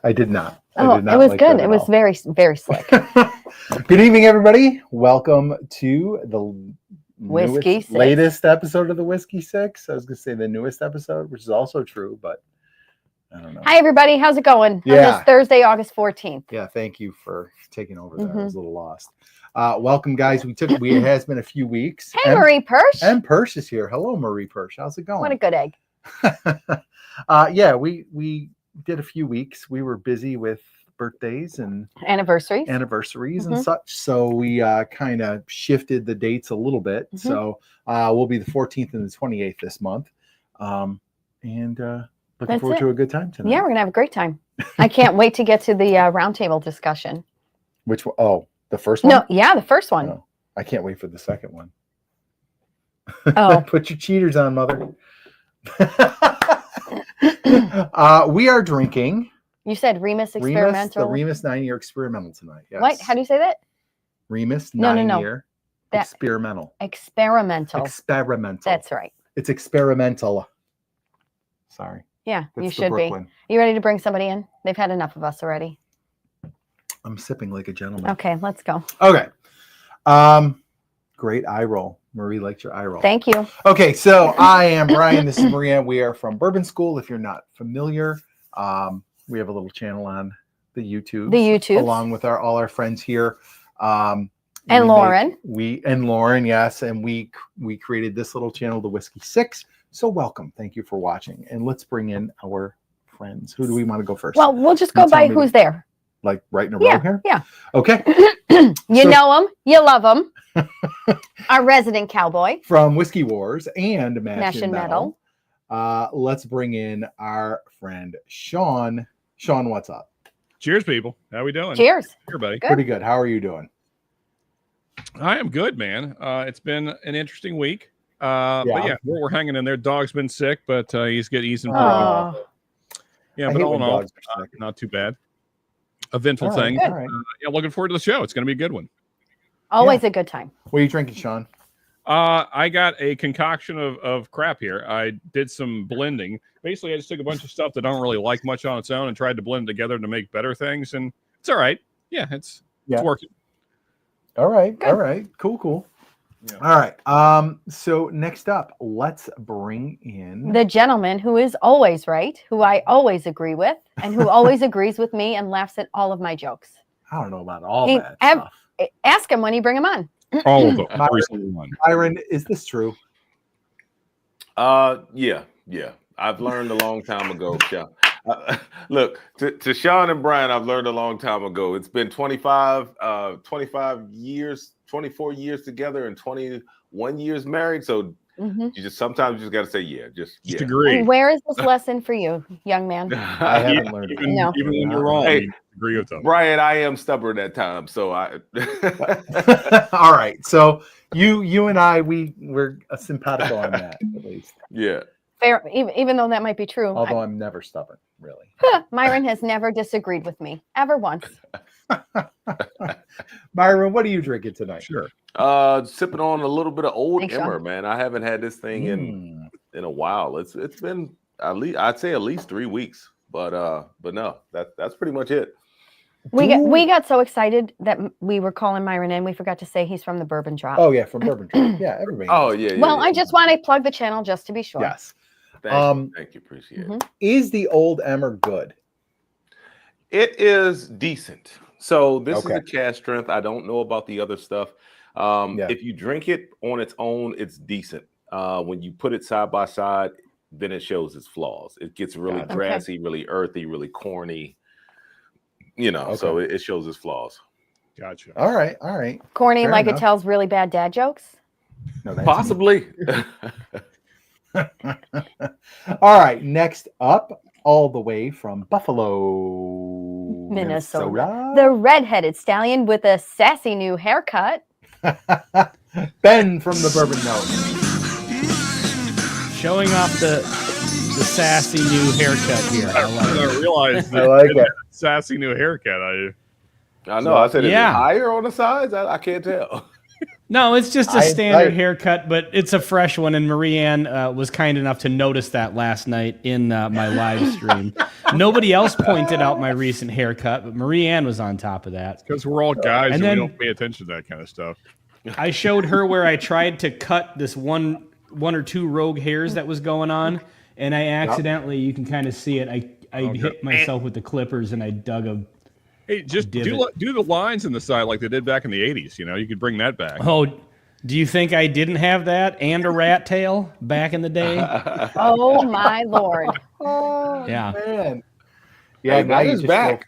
I did not. Oh, I did not it was like good. that It at was all. very, very slick. Good evening, everybody. Welcome to the Whiskey Six. latest episode of the Whiskey Six. I was going to say the newest episode, which is also true, but I don't know. Hi, everybody. How's it going on Yeah. this Thursday, August 14th? Yeah, thank you for taking over there. I was a little lost. Welcome, guys. It has been a few weeks. Hey, Marie Persh. And Persh is here. Hello, Marie Persh. How's it going? What a good egg. Yeah, we did a few weeks. We were busy with birthdays and Anniversaries. and such, so we kind of shifted the dates a little bit. So we'll be the 14th and the 28th this month, and looking forward to a good time tonight. Yeah, we're gonna have a great time. I can't wait to get to the roundtable discussion. Which one? Oh, the first one? No, yeah, the first one. No, I can't wait for the second one. Oh. Put your cheaters on, mother. We are drinking You said Remus Experimental. the Remus 9-year experimental tonight. Yes. What? How do you say that? Remus No. 9-year That- experimental. Experimental. Experimental. That's right. It's experimental. Sorry. Yeah, That's you the should be. Brooklyn. You ready to bring somebody in? They've had enough of us already. I'm sipping like a gentleman. Okay, let's go. Okay. Great eye roll. Marie liked your eye roll. Thank you. Okay, so I am Brian. This is Maria. We are from Bourbon School. If you're not familiar, we have a little channel on the YouTube. Along with all our friends here. And Lauren. Lauren, yes. And we created this little channel, the Whiskey Six. So welcome. Thank you for watching. And let's bring in our friends. Who do we want to go first? Well, we'll just go by who's there. Like right in a row here? Yeah. Okay. You know him. You love him. Our resident cowboy. From Whiskey Wars and Mash and Metal. Let's bring in our friend Sean. Sean, what's up? Cheers, people. How we doing? Cheers. Everybody. Good. Pretty good. How are you doing? I am good, man. It's been an interesting week. But yeah, we're hanging in there. Dog's been sick, but he's easing pretty good. Yeah, but all in all, not too bad. Eventful thing. All right. Yeah, looking forward to the show. It's going to be a good one. Always a good time. What are you drinking, Sean? I got a concoction of crap here. I did some blending. Basically, I just took a bunch of stuff that I don't really like much on its own and tried to blend it together to make better things. And it's all right. Yeah, it's working. All right. Good. All right. Cool. Yeah. All right. So next up, let's bring in The gentleman who is always right, who I always agree with, and who always agrees with me and laughs at all of my jokes. I don't know about all He- that stuff. Ask him when you bring him on. All of them. Every single one. Byron, is this true? Yeah. I've learned a long time ago, Sean. Look, to Sean and Brian, I've learned a long time ago. It's been 25 years, 24 years together and 21 years married. So you sometimes you just got to say, just agree. And where is this lesson for you, young man? I haven't learned it. Even when you're wrong, Hey, you agree with them. Brian, I am stubborn at times, so I. All right. So you and I, we're simpatico on that, at least. Yeah. Fair, even though that might be true. Although I'm never stubborn, really. Myron has never disagreed with me, ever once. Byron, what are you drinking tonight? Sure. Sipping on a little bit of Old Thanks, Emmer, Sean. man. I haven't had this thing in a while. It's been I'd say at least 3 weeks, but no, that's pretty much it. We got so excited that we were calling Myron in. We forgot to say he's from the Bourbon Drop. Oh yeah, from Bourbon Drop. Yeah, everybody. Oh knows. yeah. Well, I just want to plug the channel just to be sure. Yes. Thank you, appreciate it. Is the Old Emmer good? It is decent. So this Okay. is a cast strength. I don't know about the other stuff. If you drink it on its own, it's decent. When you put it side by side, then it shows its flaws. It gets really Got it. grassy, really earthy, really corny. So it shows its flaws. Gotcha. All right. Corny, Fair like enough. it tells really bad dad jokes. No, that's Possibly. All right. Next up, all the way from Buffalo, Minnesota. The redheaded stallion with a sassy new haircut. Ben from the Bourbon Note. Showing off the sassy new haircut here. I love it. I realized I that like it. sassy new haircut. I know. I said, is it Yeah. higher on the sides? I can't tell. No, it's just a standard haircut, but it's a fresh one. And Marianne was kind enough to notice that last night in my live stream. Nobody else pointed out my recent haircut, but Marianne was on top of that. Because we're all guys and we don't pay attention to that kind of stuff. I showed her where I tried to cut this one or two rogue hairs that was going on, and I accidentally, you can kind of see it, I hit myself with the clippers and I dug a Hey, just do the lines in the side like they did back in the 80s. You know, you could bring that back. Oh, do you think I didn't have that and a rat tail back in the day? Oh, my Lord. Oh, yeah. Man. Yeah, that is back.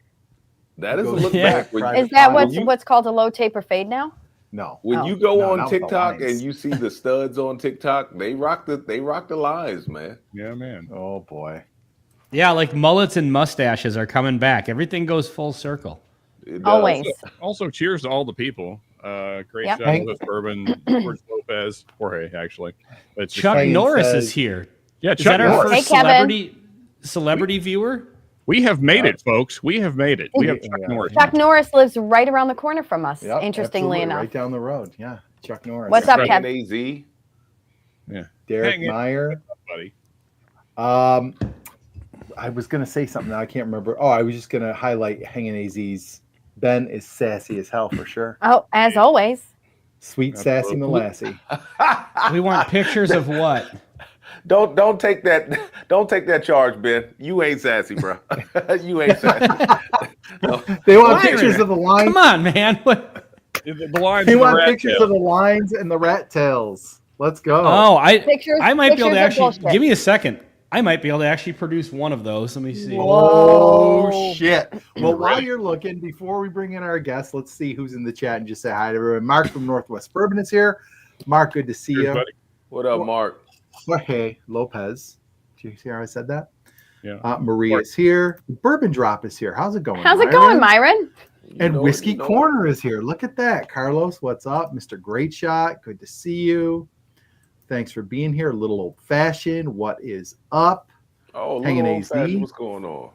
That is a look back. Is that what's called a low taper fade now? No. When you go on TikTok and you see the studs on TikTok, they rock the lines, man. Yeah, man. Oh boy. Yeah, like mullets and mustaches are coming back. Everything goes full circle. Always. Also, cheers to all the people. Great job with Bourbon, George Lopez, Jorge, actually. It's Chuck Norris is here. Yeah, is Chuck that our Norris. first celebrity viewer? We have made it, folks. We have made it. We have Chuck Norris. Chuck Norris lives right around the corner from us, Yep, interestingly enough. Right down the road. Yeah. Chuck Norris. What's up, Kev? AZ. Yeah. Derek Meyer. Buddy. I was going to say something now. I can't remember. Oh, I was just going to highlight Hanging AZ's. Ben is sassy as hell for sure. Oh, as always. Sweet sassy Molassy. We want pictures of what? Don't take that charge, Ben. You ain't sassy, bro. You ain't sassy. No. They want pictures of the lines. Come on, man. What? The lines. They want pictures of the lines and the rat tails. Let's go. Oh, I might be able to actually bullshit. give me a second. I might be able to actually produce one of those. Let me see. Whoa, shit. Well, while you're looking, before we bring in our guests, let's see who's in the chat and just say hi to everyone. Mark from Northwest Bourbon is here. Mark, good to see you. Buddy. What up, Mark? Jorge Lopez. Did you see how I said that? Yeah. Maria is here. Bourbon Drop is here. How's it going? How's it going, Myron? And Whiskey Corner is here. Look at that. Carlos, what's up? Mr. Great Shot, good to see you. Thanks for being here. A little old fashioned. What is up? Oh, Hanging AZ. AZ. What's going on?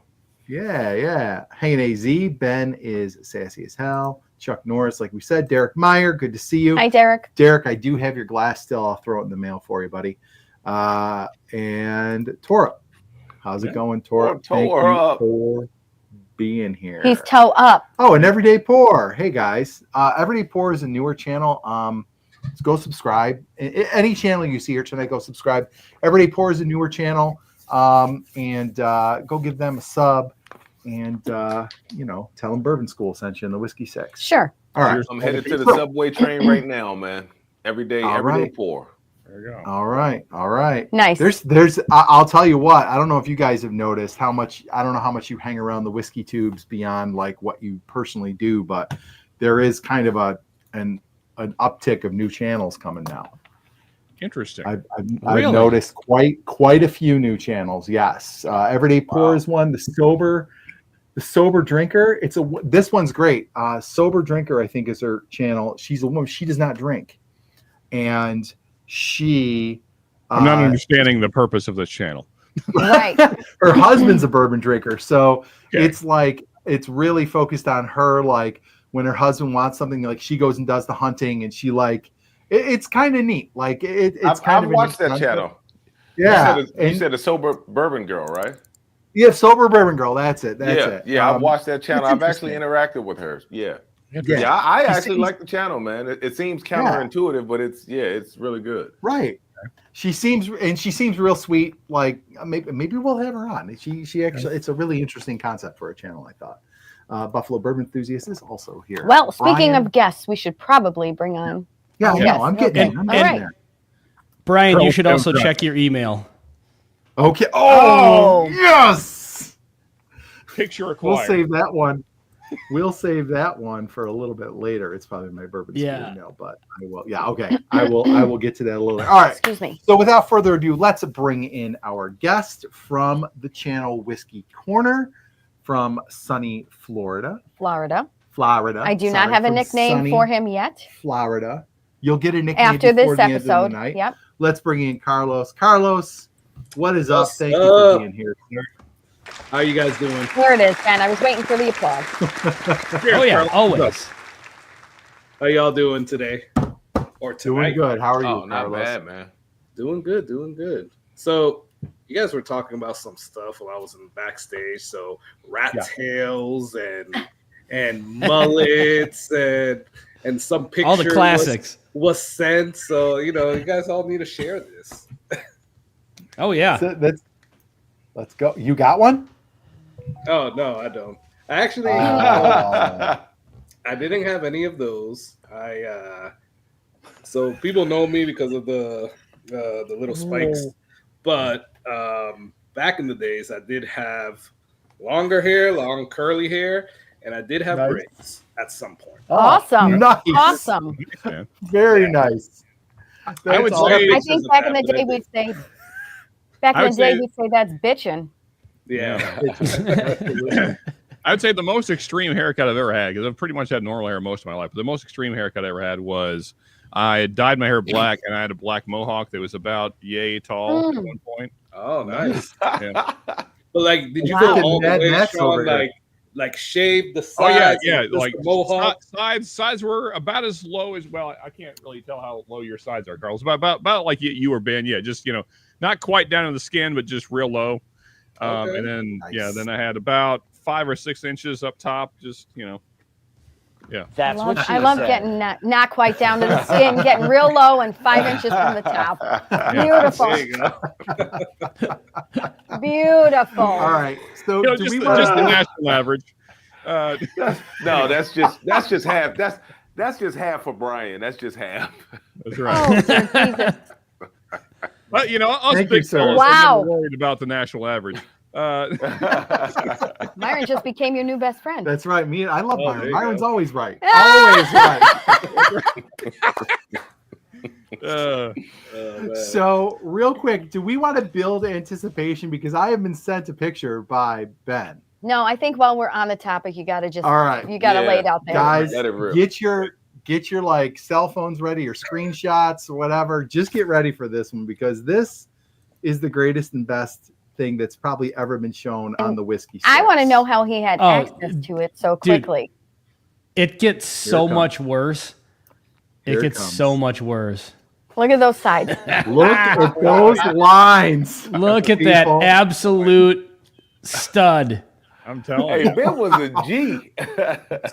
Yeah. Hanging AZ. Ben is sassy as hell. Chuck Norris, like we said. Derek Meyer, good to see you. Hi, Derek. Derek, I do have your glass still. I'll throw it in the mail for you, buddy. And Tora. How's it going, Tora? Thank you for being here. He's toe up. Oh, and Everyday Pour. Hey, guys. Everyday Pour is a newer channel. Go subscribe. Any channel you see here tonight, go subscribe. Everyday Pour is a newer channel. And go give them a sub. And, tell them Bourbon School sent you in the Whiskey 6. Sure. All right. I'm headed to the subway train right now, man. Everyday Pour. There you go. All right. Nice. There's I'll tell you what, I don't know if you guys have noticed I don't know how much you hang around the whiskey tubes beyond like what you personally do, but there is kind of an uptick of new channels coming now. Interesting. I've noticed quite a few new channels. Yes. Everyday Pour is one. The sober drinker. This one's great. Sober Drinker, I think, is her channel. She's a woman. She does not drink. And I'm not understanding the purpose of this channel. Right. Her husband's a bourbon drinker. So it's like, it's really focused on her. Like when her husband wants something, like she goes and does the hunting and she it's kind of neat. Like I've watched that channel. Yeah. You said a Sober Bourbon Girl, right? Yeah. Sober Bourbon Girl. That's it. Yeah. I've watched that channel. I've actually interacted with her. Yeah. I actually like the channel, man. It seems counterintuitive, but it's really good. Right. She seems real sweet. Like maybe we'll have her on. She actually, it's a really interesting concept for a channel, I thought. Buffalo Bourbon Enthusiast is also here. Well, speaking of guests, we should probably bring on. Yeah, I'm getting there. Brian, you should also check your email. Okay. Oh, yes. Picture acquired. We'll save that one for a little bit later. It's probably my Bourbon School email, but I will. Yeah, okay. I will get to that a little later. All right. Excuse me. So without further ado, let's bring in our guest from the channel Whiskey Corner from sunny Florida. I do not have a nickname for him yet. Florida. You'll get a nickname after this episode. Of the night. Yep. Let's bring in Carlos. Carlos, what is up? Thank you for being here. How are you guys doing? There it is, Ben. I was waiting for the applause. Oh yeah, always. How y'all doing today? or Doing tonight. good. How are you, Oh, not Carlos? bad, man. Doing good. So you guys were talking about some stuff while I was in backstage. So rat tails and mullets and some picture All the classics. was sent. So you guys all need to share this. Oh yeah. So let's go. You got one? Oh no, I don't. I actually Oh. I didn't have any of those. So people know me because of the little spikes. But back in the days, I did have longer hair, long curly hair, and I did have Nice. braids at some point. Awesome. Nice. Awesome. Very nice. I would That's say- I think back in the day we'd say we'd say that's bitchin'. Yeah. I would say the most extreme haircut I've ever had, because I've pretty much had normal hair most of my life, but the most extreme haircut I ever had was I had dyed my hair black and I had a black mohawk that was about yay tall at one point. Oh, nice. Yeah. But like, did you Wow. go all the Mad way, Max over Sean? here. Like shave the Oh yeah, sides? yeah. and just Like the mohawk. sides were about as low as I can't really tell how low your sides are, Carlos. About like you or Ben. Yeah, just not quite down to the skin, but just real low. Okay. And then Nice. then I had about 5 or 6 inches up top. Just yeah. That's what she I love said. getting not quite down to the skin, getting real low and 5 inches from the top. Beautiful. There you go. Beautiful. All right. So do Just we the want national average. No, that's just half. That's just half for Brian. That's just half. That's right. Oh, dear Jesus. But us Thank you, big sir. fellas are Wow. never worried about the national average. Myron just became your new best friend. That's right. I love Oh, there Myron. you Myron's go. always right. Always right. Uh, Oh, man. So, real quick, do we want to build anticipation? Because I have been sent a picture by Ben. No, I think while we're on the topic, you got to just All right. you got to Yeah. lay it out there. Guys, Let it rip. get your like cell phones ready or screenshots or whatever. Just get ready for this one because this is the greatest and best thing that's probably ever been shown on the whiskey. I want to Source. know how he had Oh, access to it so dude. quickly. It gets so comes. much worse. Here It it gets comes. so much worse. Look at those sides. Look at those lines. Look at that People. absolute stud. I'm telling Hey, you. Ben was a G.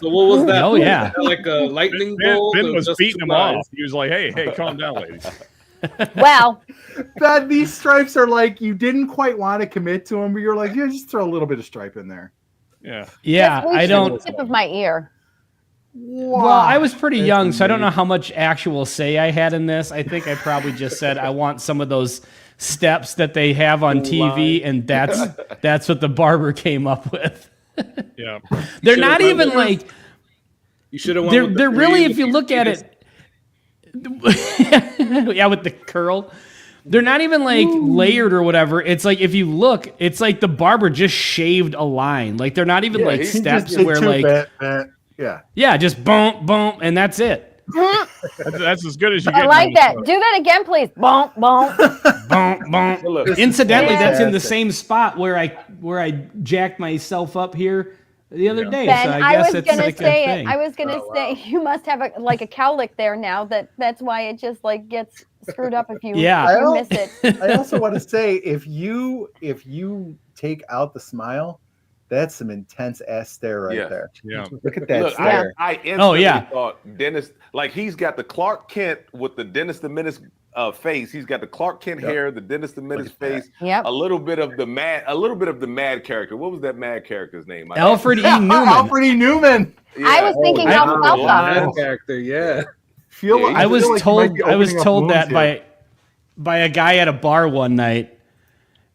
So what was that? Oh, yeah. Like a lightning bolt? Ben or was just beating two him lines? off. He was like, hey, calm down, ladies. Well, Ben, these stripes are like you didn't quite want to commit to them, but you're like, yeah, just throw a little bit of stripe in there. Yeah. Yeah, just reach I to don't. the tip of my ear. Well, I was pretty That's young, so I don't know amazing. how much actual say I had in this. I think I probably just said I want some of those steps that they have on TV, and that's what the barber came up with. Yeah. They're Should've not went even with- like You should have won. they're with the they're three really, and if you the look at penis. it, yeah, with the curl. They're not even like layered or whatever. It's like if you look, it's like the barber just shaved a line. Like they're not even like he just steps Did where two like yeah. yeah, just boom, boom, and that's it. That's as good as you get. I like that. Do that again, please. Bonk, bonk. Boom, boom. Look, Incidentally, Yeah. that's in the same spot where I jacked myself up here the other day. Ben, so I I guess was it's gonna like say a it. thing. I was gonna say you must have a cowlick there now. That's why it just like gets screwed up if you, Yeah. if you miss it. I also want to say if you take out the smile, that's some intense ass stare right Yeah. there. Yeah. Look at that Look, stare. I instantly yeah. thought Dennis, like he's got the Clark Kent with the Dennis the Menace face. He's got the Clark Kent Yep. hair, the Dennis the Menace at that. face, Yep. a little bit of the mad character. What was that mad character's name? Alfred E. Newman. Alfred E. Newman. I was thinking I- alfalfa. Bad character, yeah. Feel, Yeah, I I was feel like you told might be I was opening up told that wounds here. by a guy at a bar one night.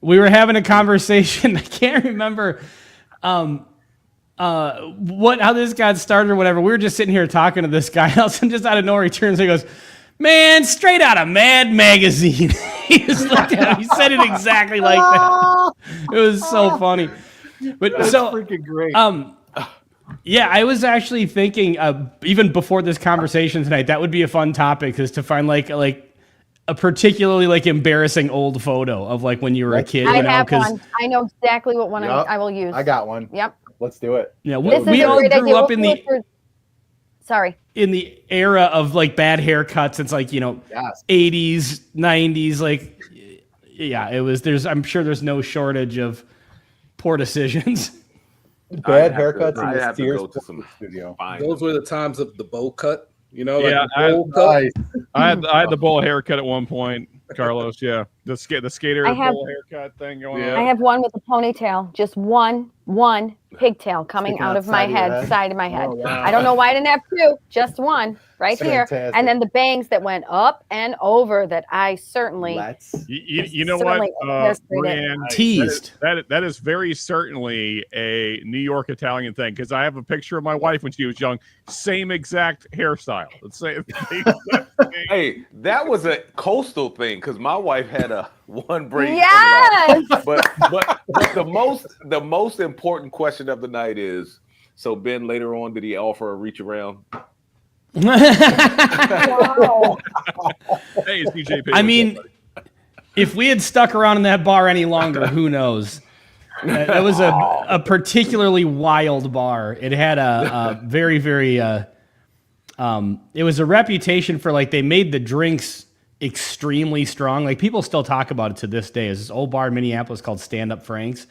We were having a conversation. I can't remember how this got started or whatever. We were just sitting here talking to this guy. All of a sudden, just out of nowhere, he turns and he goes, "Man, straight out of Mad Magazine." He just looked at him. He said it exactly like that. It was so funny. But That's so freaking great. yeah, I was actually thinking even before this conversation tonight, that would be a fun topic, is to find like a particularly like embarrassing old photo of like when you were a kid. I You know, have 'cause, one. I know exactly what one Yup. I will use. I got one. Yep. Let's do it. you know, This is we a all great grew idea. up We'll in do the it for- Sorry. in the era of like bad haircuts. It's like, Yes. 80s, 90s. Like, yeah, it was. I'm sure there's no shortage of poor decisions. Bad haircuts in I the have to Sears go to some studio. Those were the times of the bowl cut. Yeah, like the bowl cut. Nice. I had the bowl haircut at one point, Carlos. Yeah, the skater I have- bowl haircut thing going Yeah. on. I have one with a ponytail, just one pigtail coming Sticking out out of my side of your head, head? side of my head. Oh, wow. I don't know why I didn't have two, just one right here. Fantastic. And then the bangs that went up and over that I certainly Let's. You know what, Certainly illustrated. Brian, Teased. that is very certainly a New York Italian thing, because I have a picture of my wife when she was young, same exact hairstyle. Let's say Hey, that was a coastal thing because my wife had a one braid. Yes. But the most important question of the night is: so Ben later on, did he offer a reach around? Wow. Hey, it's DJP. I mean, if we had stuck around in that bar any longer, who knows? It was a particularly wild bar. It had a very, very, it was a reputation for, like, they made the drinks extremely strong. Like, people still talk about it to this day. There's this old bar in Minneapolis called Stand Up Frank's.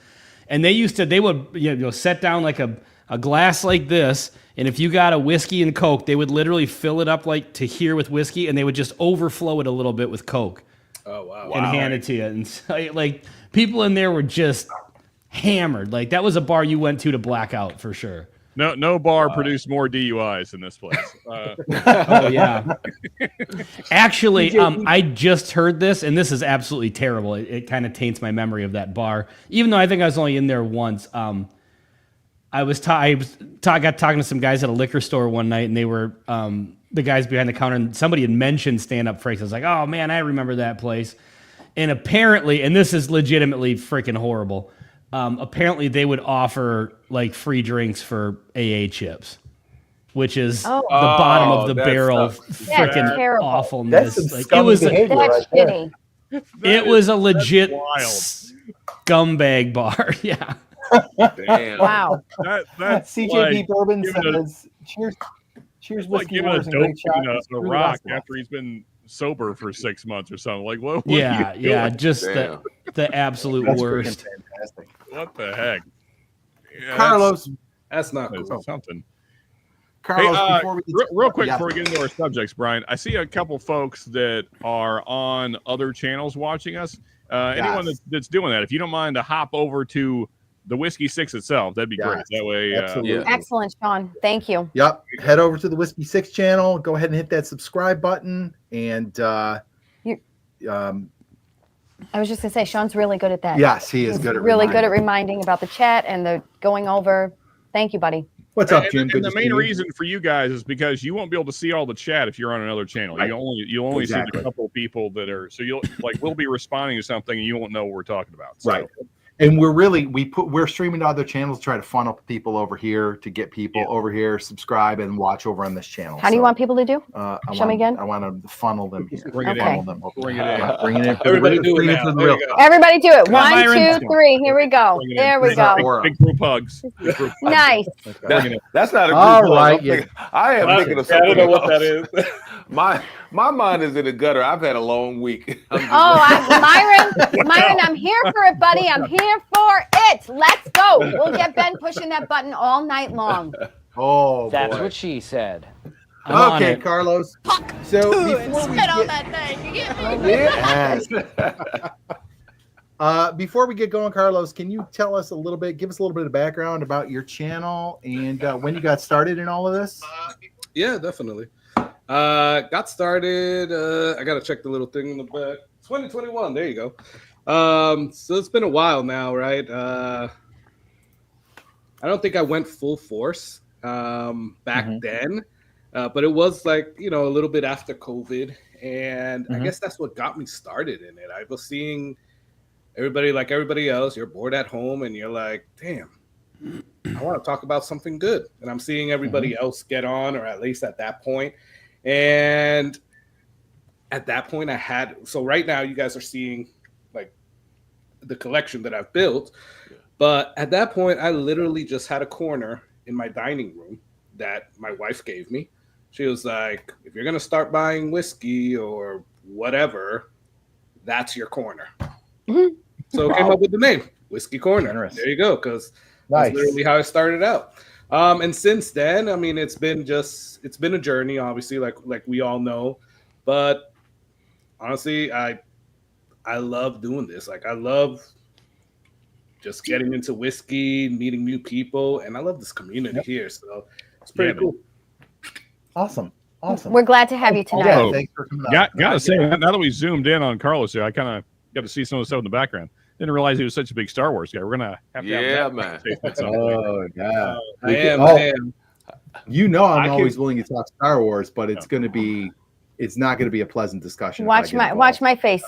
And they would set down like a glass like this. And if you got a whiskey and Coke, they would literally fill it up like to here with whiskey, and they would just overflow it a little bit with Coke. Oh wow! And hand it to you. And so, like, people in there were just hammered. Like, that was a bar you went to black out for sure. No bar produced more DUIs than this place. Oh yeah. Actually, I just heard this, and this is absolutely terrible. It kind of taints my memory of that bar, even though I think I was only in there once. I got talking to some guys at a liquor store one night, and they were the guys behind the counter, and somebody had mentioned Stand Up Frank's. I was like, oh man, I remember that place. And apparently, and this is legitimately freaking horrible, apparently they would offer like free drinks for AA chips, which is the bottom of the barrel freaking terrible. awfulness. That's some Like, scummy behavior That's right there. shitty. it was a legit wild. scumbag bar. Yeah. Damn. Wow. That's CJP like Bourbon giving a- says, cheers, like whiskey giving a wars and dope great shots. a Screw the rock rest of us. after he's been sober for 6 months or something. Like, what? Yeah, are you yeah, doing? just Damn. the absolute That's worst. freaking fantastic. What the heck? Yeah, Carlos, That's not that's cool. something. Carlos, Hey, before we get real quick yeah. before we get into our subjects, Brian, I see a couple folks that are on other channels watching us. Anyone that's doing that, if you don't mind to hop over to the Whiskey Six itself, that'd be Yes, great. That way, absolutely. Yeah. Excellent, Sean. Thank you. Yep. Head over to the Whiskey Six channel. Go ahead and hit that subscribe button. And I was just gonna say, Sean's really good at that. yes, he is He's good at really good at reminding. reminding about the chat and the going over. Thank you, buddy. What's up, and, Jim? and Good the to main see you. reason for you guys is because you won't be able to see all the chat if you're on another channel. Right. You only see Exactly. the couple of people that are. So you'll like we'll be responding to something and you won't know what we're talking about. So, Right. And we're streaming to other channels to try to funnel people over here to get people over here, subscribe and watch over on this channel. How do you want people to do? Show me again. I want to funnel them here. Bring it Okay. in. Funnel them over. Bring it in. Yeah, bring it in. Everybody do it Bring now. to the There real. you go. Everybody do it. on, 1, Byron. 2, 3. Here we go. Bring it in. There we Bring our go. aura. Big group hugs. Big group hugs. Nice. Bring it in. That's not a group All hug. right, I'm thinking- I am thinking of I something don't know what else. that is. My mind is in the gutter. I've had a long week. I'm just Myron, I'm here for it, buddy. I'm here for it. Let's go. We'll get Ben pushing that button all night long. Oh, That's boy. what she said. I'm on Okay, it. Carlos. So before we get, yes. Before we get going, Carlos, can you tell us give us a little bit of background about your channel and when you got started in all of this? Yeah, definitely. Got started. I gotta check the little thing in the back. 2021. There you go. So it's been a while now, right? I don't think I went full force back then, but it was like a little bit after COVID, and I guess that's what got me started in it. I was seeing everybody like everybody else. You're bored at home, and you're like, "Damn, I want to talk about something good." And I'm seeing everybody else get on, or at least at that point. And at that point, so right now you guys are seeing like the collection that I've built. But at that point, I literally just had a corner in my dining room that my wife gave me She was like, if you're gonna start buying whiskey or whatever, that's your corner. Mhm. So it came up with the name Whiskey Corner. Generous. There you go, because Nice. that's literally how it started out. And since then, I mean, it's been a journey, obviously, like we all know. But honestly, I love doing this. Like, I love just getting into whiskey, meeting new people, and I love this community here. So it's pretty cool. Awesome. We're glad to have you tonight. Yeah, thanks for coming out. Gotta say, now that we zoomed in on Carlos here, I kind of got to see some of the stuff in the background. Didn't realize he was such a big Star Wars guy. We're gonna have to have that conversation at some point. Oh yeah, I am. You know, I'm I always can- willing to talk Star Wars, but it's not going to be a pleasant discussion. if I Watch get my involved. face.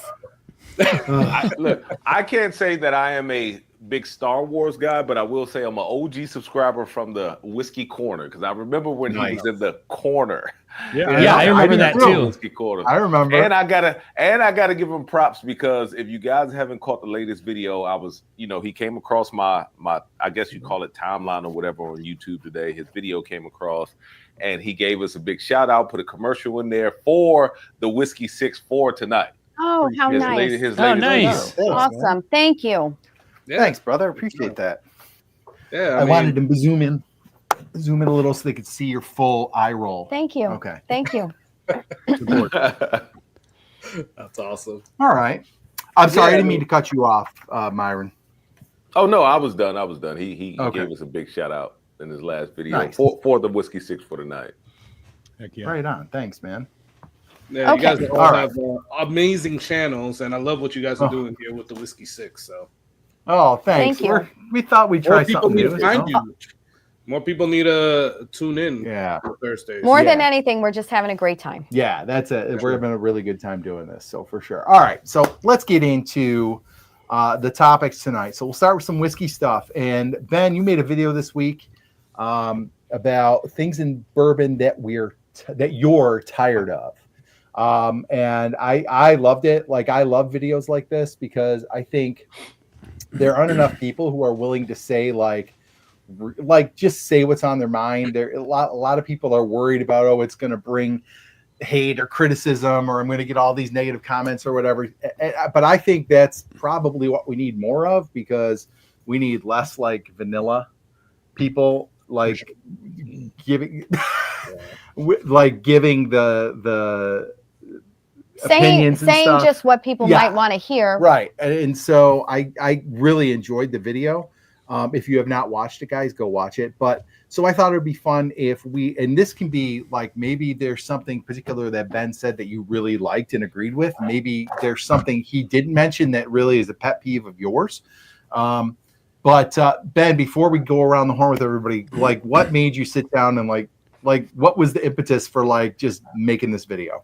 Look, I can't say that I am a big Star Wars guy, but I will say I'm an OG subscriber from the Whiskey Corner because I remember when he Nice. was in the corner. Yeah, I remember that too. Whiskey Corner. I remember. And I gotta give him props because if you guys haven't caught the latest video, he came across my I guess you call it timeline or whatever on YouTube today. His video came across and he gave us a big shout out, put a commercial in there for the Whiskey 6-4 tonight. Oh, how His nice. latest nice. video. Awesome. Thank you. Yeah. Thanks, brother. I appreciate that. Yeah, I wanted to zoom in a little so they could see your full eye roll. Thank you. Okay. Thank you. That's awesome. All right. I'm sorry, I Yeah, didn't mean to cut you off, Myron. Oh no, I was done. He Okay. gave us a big shout out in his last video Nice. for the Whiskey 6 for the night. Heck yeah. Right on. Thanks, man. Yeah, Okay. you guys all All right. have amazing channels, and I love what you guys are doing here with the Whiskey 6. So Oh, thanks. Thank you. We thought we'd try more people something need new. to find you. More people need to tune in Yeah. for Thursdays. More than Yeah. anything, we're just having a great time. Yeah, that's it. We're having a really good time doing this, so for sure. All right, so let's get into the topics tonight. So we'll start with some whiskey stuff. And Ben, you made a video this week about things in bourbon that you're tired of. And I loved it. Like, I love videos like this because I think there aren't enough people who are willing to say like just say what's on their mind. There a lot of people are worried about, oh, it's going to bring hate or criticism, or I'm going to get all these negative comments or whatever. But I think that's probably what we need more of, because we need less like vanilla people like giving giving the opinions and saying stuff. just what people Yeah. might want to hear. Right. And so I really enjoyed the video. If you have not watched it, guys, go watch it. But so I thought it would be fun if and this can be like, maybe there's something particular that Ben said that you really liked and agreed with. Maybe there's something he didn't mention that really is a pet peeve of yours. But Ben, before we go around the horn with everybody, like, what made you sit down and like what was the impetus for like just making this video?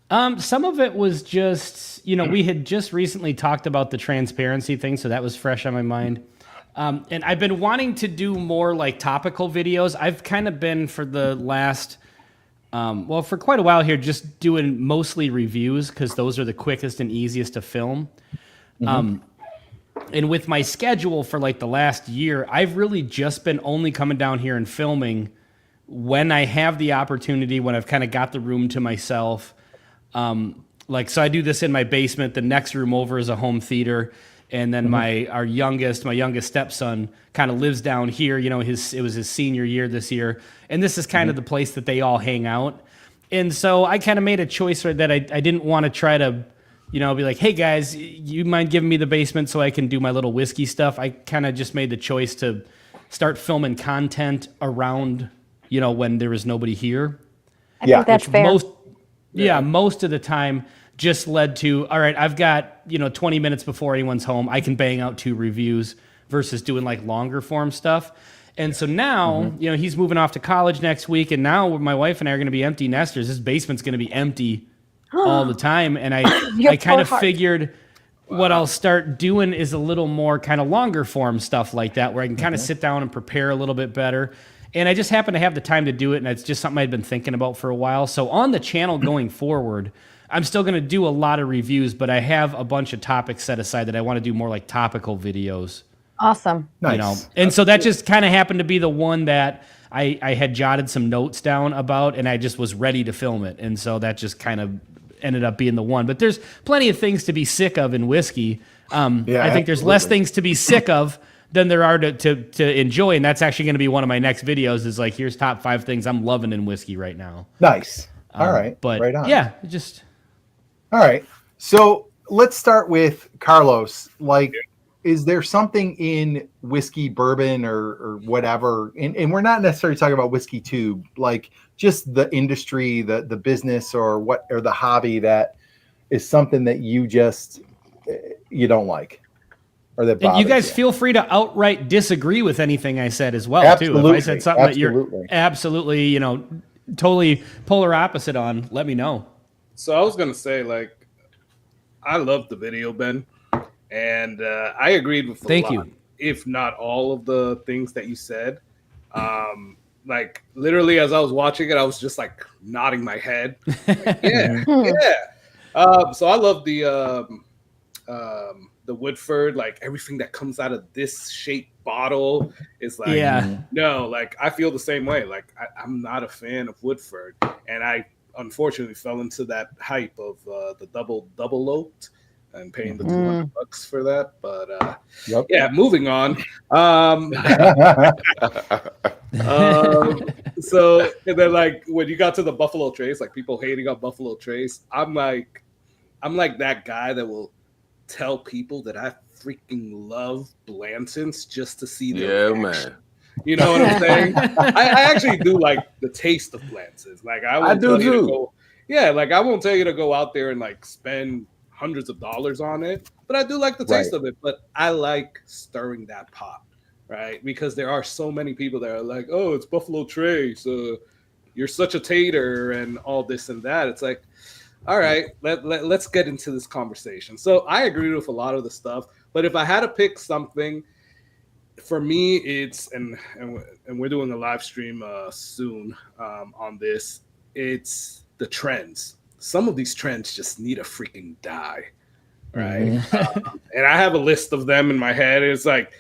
Some of it was just, we had just recently talked about the transparency thing, so that was fresh on my mind. And I've been wanting to do more like topical videos. I've kind of been for the last, for quite a while here, just doing mostly reviews because those are the quickest and easiest to film. And with my schedule for like the last year, I've really just been only coming down here and filming when I have the opportunity, when I've kind of got the room to myself. So I do this in my basement. The next room over is a home theater. And then my youngest stepson kind of lives down here. It was his senior year this year. And this is kind of the place that they all hang out. And so I kind of made a choice that I didn't want to try to, be like, hey guys, you mind giving me the basement so I can do my little whiskey stuff? I kind of just made the choice to start filming content around, when there was nobody here. I think that's fair. Most of the time just led to, all right, I've got, 20 minutes before anyone's home, I can bang out 2 reviews versus doing like longer form stuff. And so now, he's moving off to college next week, and now my wife and I are going to be empty nesters. This basement's going to be empty all the time. And I kind of figured what I'll start doing is a little more kind of longer form stuff like that, where I can kind of sit down and prepare a little bit better. And I just happen to have the time to do it, and it's just something I'd been thinking about for a while. So on the channel going forward, I'm still going to do a lot of reviews, but I have a bunch of topics set aside that I want to do more like topical videos. Awesome. Nice. And so that just kind of happened to be the one that I had jotted some notes down about, and I just was ready to film it. And so that just kind of ended up being the one. But there's plenty of things to be sick of in whiskey. I think there's less things to be sick of than there are to enjoy. And that's actually going to be one of my next videos is like, here's top 5 things I'm loving in whiskey right now. Nice. All right. But right on. yeah, just. All right. So let's start with Carlos. Like, is there something in whiskey, bourbon, or whatever? And we're not necessarily talking about whiskey too, like just the industry, the business, or the hobby that is something that you don't like, or that And you guys you. feel free to outright disagree with anything I said as well, Absolutely. too. If I said something that Absolutely. you're absolutely, totally polar opposite on, let me know. So I was gonna say, like, I love the video, Ben, and I agreed with Thank lot, you. if not all of the things that you said. Like literally, as I was watching it, I was just like nodding my head. Like, yeah. So I love the Woodford, like everything that comes out of this shaped bottle is like, no, like I feel the same way. Like I'm not a fan of Woodford, and I unfortunately fell into that hype of the double oaked and paying the $200 for that. But yeah, moving on. So and then like when you got to the Buffalo Trace, like people hating on Buffalo Trace, I'm like that guy that will tell people that I freaking love Blanton's just to see their reaction. Man. You know what I'm saying? I actually do like the taste of Blanton's. Like I do too. Like I won't tell you to go out there and like spend hundreds of dollars on it, but I do like the taste of it. But I like stirring that pot, right? Because there are so many people that are like, "Oh, it's Buffalo Trace. You're such a tater," and all this and that. It's like, all right, let's get into this conversation. So I agree with a lot of the stuff, but if I had to pick something, for me, it's and we're doing a live stream soon on this. It's the trends. Some of these trends just need a freaking die, right? And I have a list of them in my head. It's like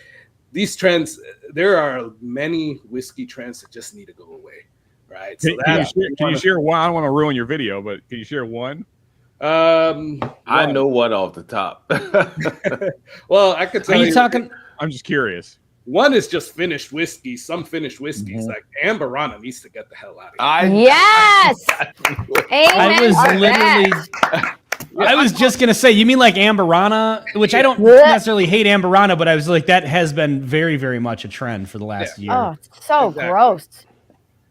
these trends. There are many whiskey trends that just need to go away. Right. So can you share one? I don't want to ruin your video, but can you share one? I know one off the top. Well, I could tell you. Talking? I'm just curious. One is just finished whiskey. Some finished whiskeys, like Amberana, needs to get the hell out of here. Yes. I was just gonna say, you mean like Amberana, which I don't necessarily hate Amberana, but I was like, that has been very, very much a trend for the last year. Oh, so gross.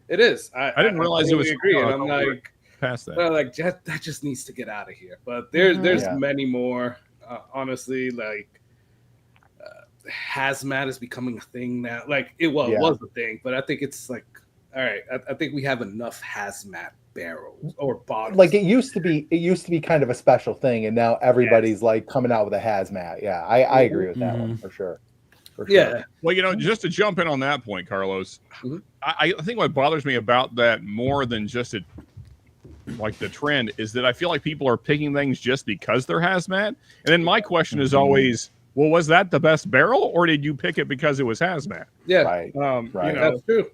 It is. I didn't realize it was. Agree, and I'm like, past that. Like that just needs to get out of here. But there's many more. Honestly, like hazmat is becoming a thing now. Like it was a thing, but I think it's like, all right. I think we have enough hazmat barrels or bottles. Like it used to be kind of a special thing, and now everybody's like coming out with a hazmat. Yeah, I agree with that one for sure. Yeah. Well, just to jump in on that point, Carlos, I think what bothers me about that more than just like the trend is that I feel like people are picking things just because they're hazmat. And then my question is always, well, was that the best barrel, or did you pick it because it was hazmat? Yeah, right. That's true.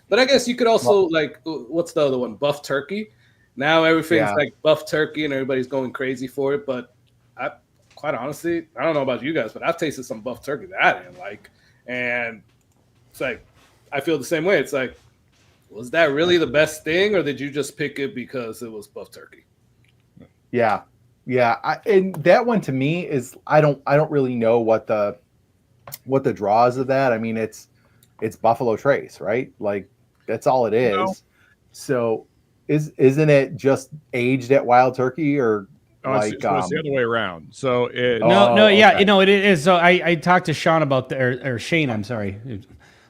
But I guess you could also like, what's the other one? Buff turkey. Now everything's like buff turkey, and everybody's going crazy for it. But quite honestly, I don't know about you guys, but I've tasted some buff turkey that I didn't like, and it's like I feel the same way. It's like, was that really the best thing, or did you just pick it because it was buff turkey? Yeah. And that one to me is I don't really know what the draws of that. I mean, it's Buffalo Trace, right? Like that's all it is. No. So isn't it just aged at Wild Turkey or? It's the other way around. So it is. So I talked to Sean about or Shane. I'm sorry,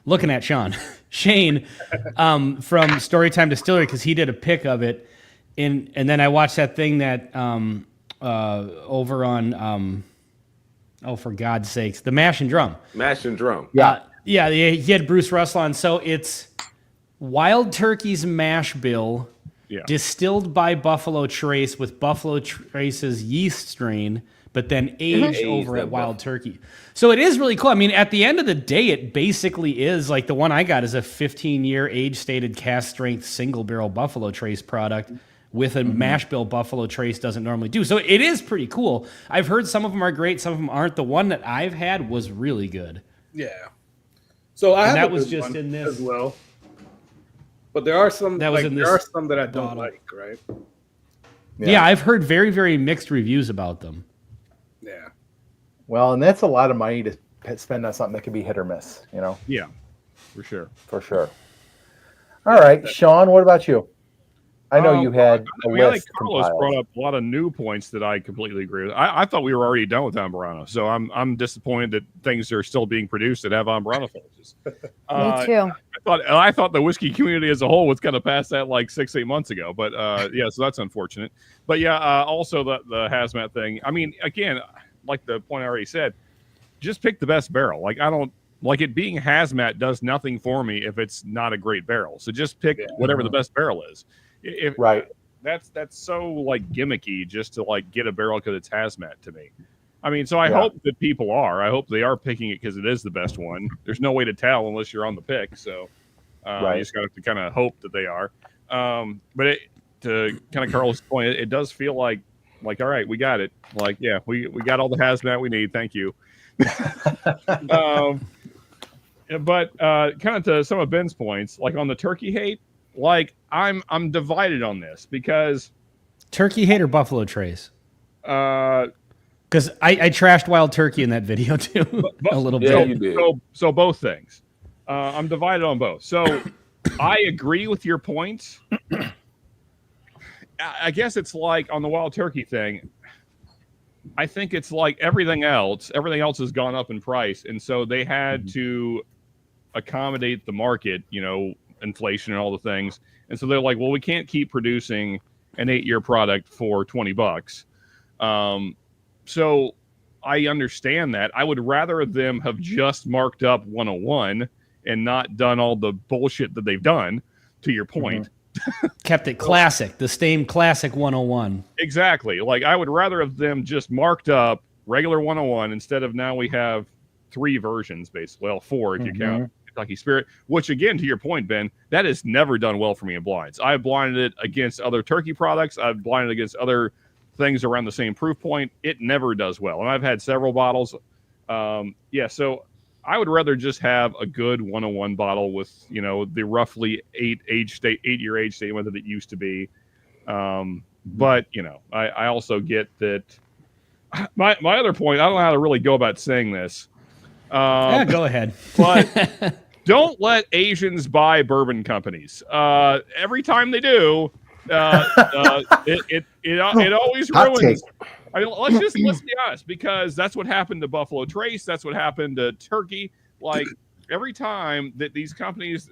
looking at Sean, Shane, from Storytime Distillery because he did a pick of it, and then I watched that thing that over on for God's sakes, the Mash and Drum. Mash and Drum. He had Bruce Russell on. So it's Wild Turkey's mash bill. Yeah. Distilled by Buffalo Trace with Buffalo Trace's yeast strain, but then age Mhm. over at Wild Turkey. So it is really cool. I mean, at the end of the day, it basically is like the one I got is a 15-year age-stated cast strength single barrel Buffalo Trace product with a mash bill Buffalo Trace doesn't normally do. So it is pretty cool. I've heard some of them are great, some of them aren't. The one that I've had was really good. Yeah. So I have that a was good just one in this as well. But there are some That was in there this are some that I don't bottle. like, right? Yeah, I've heard very, very mixed reviews about them. Yeah. Well, and that's a lot of money to spend on something that can be hit or miss, you know? Yeah, for sure. For sure. All right, Sean, what about you? I know you had a I think list Carlos compiled. brought up a lot of new points that I completely agree with. I thought we were already done with Amburano, so I'm disappointed that things are still being produced that have Amburano finishes. Me too. I thought the whiskey community as a whole was kind of past that like 6-8 months ago, but yeah, so that's unfortunate. But yeah, also the hazmat thing. I mean, again, like the point I already said, just pick the best barrel. Like I don't like it being hazmat does nothing for me if it's not a great barrel. So just pick whatever the best barrel is. Right. That's so like gimmicky just to like get a barrel because it's hazmat to me. I mean, so I hope that people are. I hope they are picking it because it is the best one. There's no way to tell unless you're on the pick. So you just got to kind of hope that they are. But to kind of Carl's point, it does feel like all right, we got it. Like yeah, we got all the hazmat we need. Thank you. But kind of to some of Ben's points, like on the turkey hate. Like I'm divided on this because Turkey hate or Buffalo Trace? Because I trashed Wild Turkey in that video too a little bit. Yeah, you did. So both things. I'm divided on both. So I agree with your points. I guess it's like on the Wild Turkey thing. I think it's like everything else. Everything else has gone up in price, and so they had to accommodate the market. You know. Inflation and all the things, and so they're like, well, we can't keep producing an 8-year product for $20. So I understand that. I would rather them have just marked up 101 and not done all the bullshit that they've done. To your point, kept it classic, the same classic 101. Exactly. Like I would rather have them just marked up regular 101 instead of now we have 3 versions, basically. Well, 4 if you count Kentucky Spirit, which again, to your point, Ben, that has never done well for me in blinds. I've blinded it against other turkey products. I've blinded against other things around the same proof point. It never does well. And I've had several bottles. So I would rather just have a good 101 bottle with, you know, the roughly 8-year age statement that it used to be. But, you know, I also get that my other point, I don't know how to really go about saying this. Go ahead. But don't let Asians buy bourbon companies. Every time they do, it always ruins. I mean, let's be honest, because that's what happened to Buffalo Trace. That's what happened to Turkey. Like every time that these companies,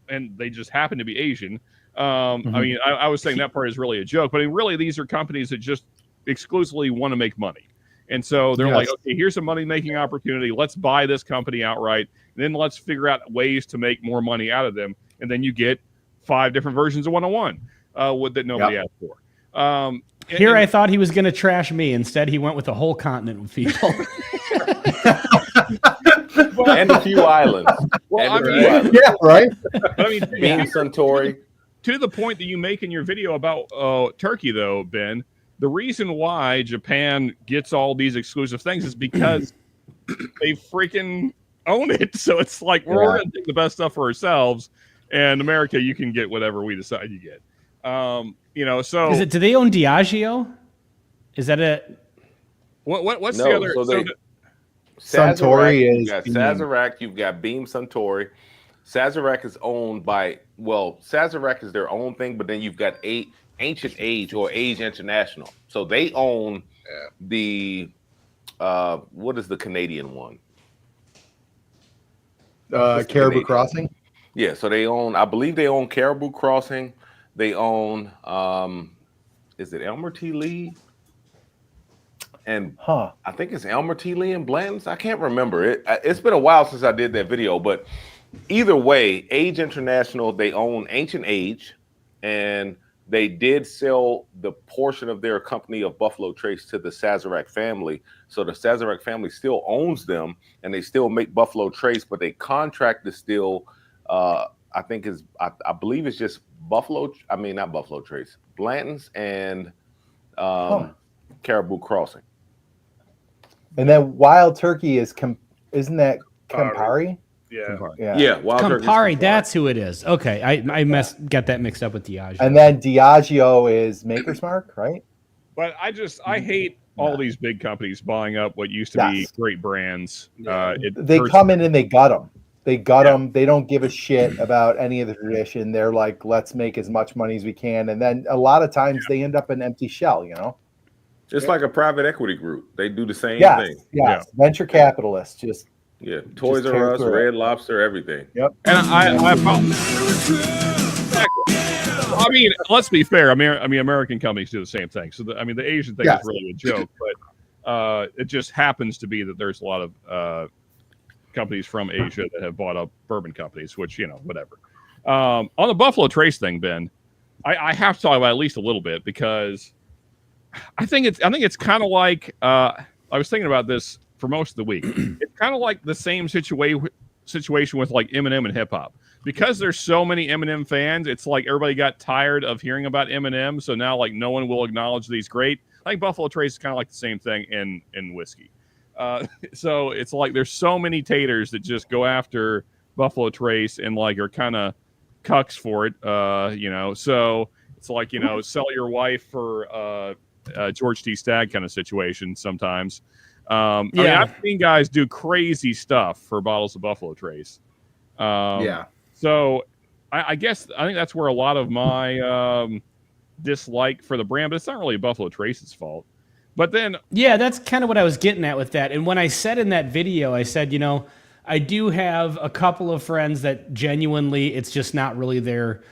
and they just happen to be Asian. I mean, I was saying that part is really a joke, but really these are companies that just exclusively want to make money. And so they're like, okay, here's a money-making opportunity. Let's buy this company outright. And then let's figure out ways to make more money out of them. And then you get 5 different versions of 101 that nobody asked for. I thought he was going to trash me. Instead, he went with a whole continent of people. And a few islands. Yeah, right? I mean, Beam Suntory. To the point that you make in your video about Turkey, though, Ben, the reason why Japan gets all these exclusive things is because they freaking own it. So it's like we're going to take the best stuff for ourselves, and America, you can get whatever we decide you get. You know, so is it? Do they own Diageo? Is that it? What's the other? Suntory you've got Sazerac, you've got Beam Suntory. Sazerac is owned by Sazerac is their own thing, but then you've got Ancient Age or Age International. So they own the what is the Canadian one? Caribou Crossing. Yeah, so they own, I believe they own Caribou Crossing. They own is it Elmer T. Lee? And I think it's Elmer T. Lee and Blanton's. I can't remember it. It's been a while since I did that video, but either way, Age International, they own Ancient Age, and They did sell the portion of their company of Buffalo Trace to the Sazerac family. So the Sazerac family still owns them, and they still make Buffalo Trace, but they contract to still, I believe it's just not Buffalo Trace, Blanton's and Caribou Crossing. And then Wild Turkey isn't that Campari? Yeah. Wild Turkey's Campari, that's who it is. Okay, I got that mixed up with Diageo. And then Diageo is Maker's Mark, right? But I hate all these big companies buying up what used to be great brands. They come in and they gut them. They gut them. They don't give a shit about any of the tradition. They're like, let's make as much money as we can. And then a lot of times they end up an empty shell, you know? It's like a private equity group. They do the same thing. Yes. Venture capitalists just. Yeah, Toys R Us, Red Lobster, everything. Yep. And I mean, let's be fair. I mean, American companies do the same thing. So, the Asian thing is really a joke, but it just happens to be that there's a lot of companies from Asia that have bought up bourbon companies, which, whatever. On the Buffalo Trace thing, Ben, I have to talk about it at least a little bit because I think it's kind of like I was thinking about this for most of the week. It's kind of like the same situation with like Eminem and hip hop. Because there's so many Eminem fans, it's like everybody got tired of hearing about Eminem, so now like no one will acknowledge that he's great. I think Buffalo Trace is kind of like the same thing in whiskey. So it's like there's so many taters that just go after Buffalo Trace and like are kind of cucks for it, So it's like, sell your wife for George T. Stagg kind of situation sometimes. I mean, I've seen guys do crazy stuff for bottles of Buffalo Trace. So I think that's where a lot of my dislike for the brand, but it's not really Buffalo Trace's fault. But then, that's kind of what I was getting at with that. And when I said in that video, I said, I do have a couple of friends that genuinely, it's just not really their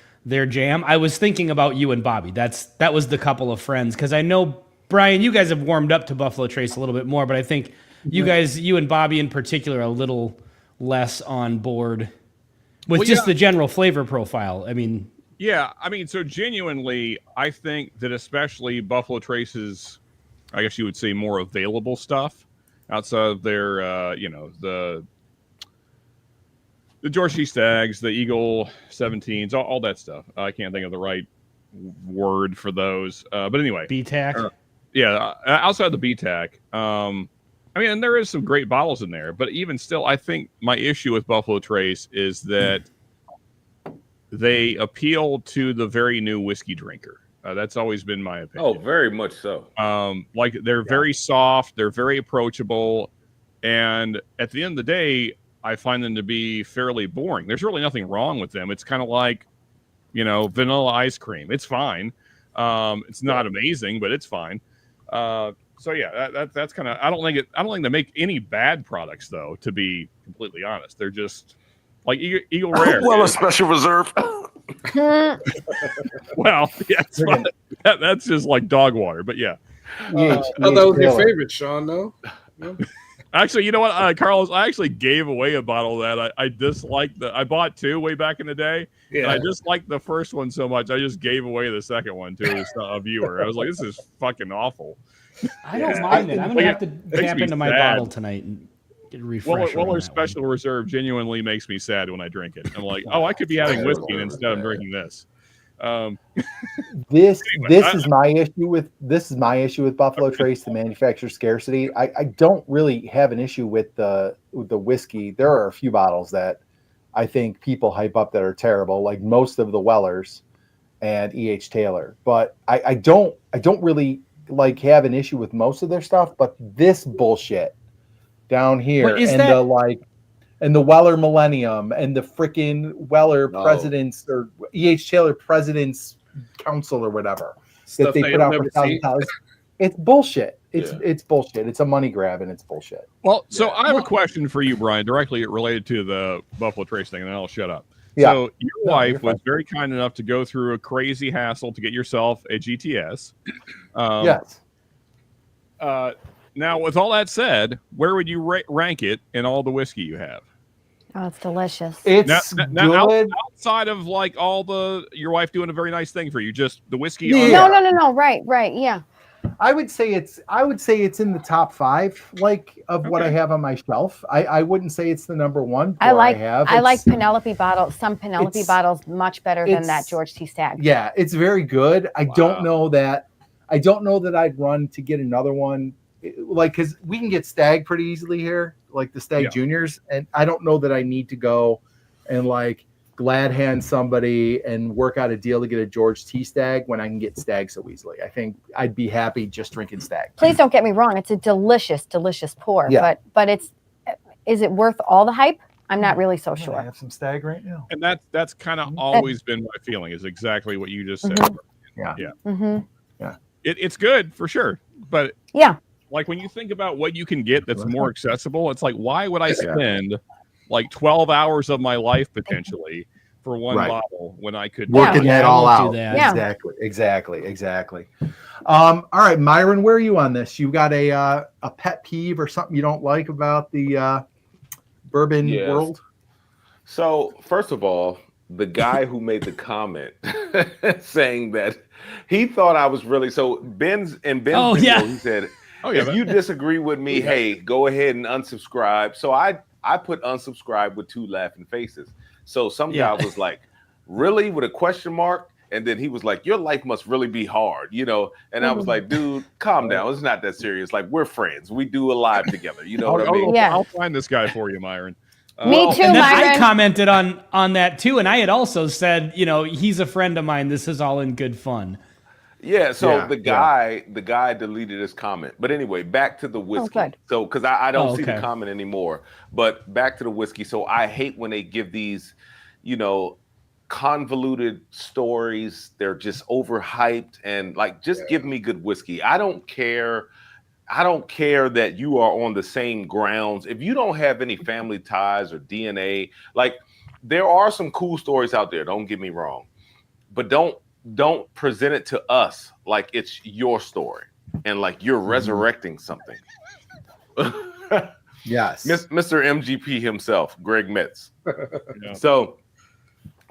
jam. I was thinking about you and Bobby. That was the couple of friends, because I know, Brian, you guys have warmed up to Buffalo Trace a little bit more, but I think you and Bobby in particular are a little less on board with the general flavor profile. I mean, so genuinely, I think that especially Buffalo Trace's, I guess you would say, more available stuff outside of their, the George T. Staggs, the Eagle 17s, all that stuff. I can't think of the right word for those. But anyway. BTAC? Outside the BTAC. And there is some great bottles in there, but even still, I think my issue with Buffalo Trace is that they appeal to the very new whiskey drinker. That's always been my opinion. Oh, very much so. Like they're very soft, they're very approachable, and at the end of the day, I find them to be fairly boring. There's really nothing wrong with them. It's kind of like, vanilla ice cream. It's fine. It's not amazing, but it's fine. That's kind of. I don't think they make any bad products though. To be completely honest, they're just like Eagle Rare. Well, a special reserve. Well, that's just like dog water. But yeah. That was your favorite, Sean. No. Actually, you know what, Carlos? I actually gave away a bottle of that I disliked. I bought two way back in the day. Yeah. And I disliked the first one so much, I just gave away the second one to a viewer. I was like, this is fucking awful. I don't mind it. I'm going to have to tap into my bottle tonight and get a refresher. Weller Special Reserve genuinely makes me sad when I drink it. I'm like, I could be having whiskey and instead I'm drinking this. This is my issue with Buffalo Trace, the manufacturer scarcity. I don't really have an issue with the whiskey. There are a few bottles that I think people hype up that are terrible, like most of the Wellers and E.H. Taylor. But I don't really like have an issue with most of their stuff. But this bullshit down here and the Weller Millennium and the freaking Weller Presidents or E.H. Taylor Presidents Council or whatever that they put out for $1,000. It's bullshit. It's bullshit. It's a money grab and it's bullshit. Well, so I have a question for you, Brian, directly related to the Buffalo Trace thing, and then I'll shut up. Yeah. So your wife was very kind enough to go through a crazy hassle to get yourself a GTS. Yes. Now, with all that said, where would you rank it in all the whiskey you have? Oh, it's delicious. It's now, good. outside of like your wife doing a very nice thing for you, just the whiskey. Yeah. No. Right. Yeah. I would say it's in the top 5, like of what I have on my shelf. I wouldn't say it's the number 1. I like Penelope bottles. Some Penelope bottles much better than that George T. Stagg. Yeah, it's very good. I don't know that I'd run to get another one, like, because we can get Stagg pretty easily here, like the Stagg Juniors, and I don't know that I need to go and like glad hand somebody and work out a deal to get a George T. Stagg when I can get Stagg so easily. I think I'd be happy just drinking Stagg. Please don't get me wrong; it's a delicious pour. Yeah. But is it worth all the hype? I'm not really so sure. I have some Stagg right now, and that's kind of always been my feeling. Is exactly what you just said. It's good for sure, but like when you think about what you can get that's more accessible, it's like, why would I spend like 12 hours of my life potentially for one bottle when I could working that all out? Exactly. All right, Myron, where are you on this? You got a pet peeve or something you don't like about the bourbon world? So first of all, the guy who made the comment saying that he thought I was really Ben's video, he said, if you disagree with me, hey, go ahead and unsubscribe. So I put unsubscribe with 2 laughing faces. So some guy was like, really, with a question mark? And then he was like, your life must really be hard, And I was like, dude, calm down. It's not that serious. Like, we're friends. We do a live together. You know what I mean? Yeah. I'll find this guy for you, Myron. Me too, and then Myron. I commented on that too, and I had also said, he's a friend of mine. This is all in good fun. Yeah, so the guy deleted his comment. But anyway, back to the whiskey. Oh, good. So because I don't see the comment anymore. But back to the whiskey. So I hate when they give these, convoluted stories. They're just overhyped and like just give me good whiskey. I don't care that you are on the same grounds. If you don't have any family ties or DNA, like there are some cool stories out there, don't get me wrong. But don't present it to us like it's your story and like you're resurrecting something. Yes. Mr. MGP himself, Greg Metz. So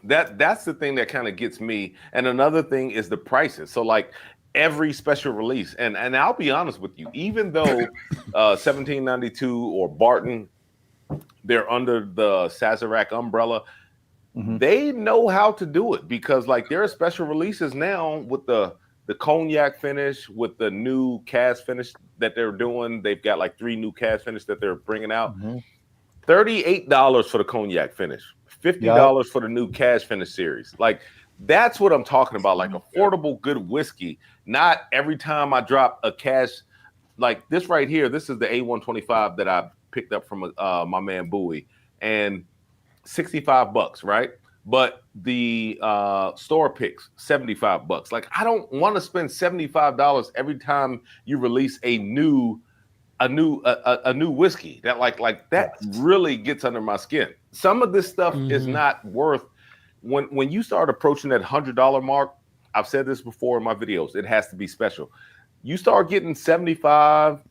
that's the thing that kind of gets me. And another thing is the prices. So like every special release, and I'll be honest with you, even though 1792 or Barton, they're under the Sazerac umbrella, they know how to do it because like there are special releases now with the cognac finish, with the new cask finish that they're doing. They've got like 3 new cask finish that they're bringing out. $38 for the cognac finish, $50 for the new cask finish series. Like that's what I'm talking about, like affordable, good whiskey. Not every time I drop a cash like this right here. This is the A125 that I picked up from my man Bowie, and $65, right? But the store picks $75. Like I don't want to spend $75 every time you release a new whiskey. That like that really gets under my skin. Some of this stuff is not worth. When you start approaching that $100 mark, I've said this before in my videos, it has to be special. You start getting 75,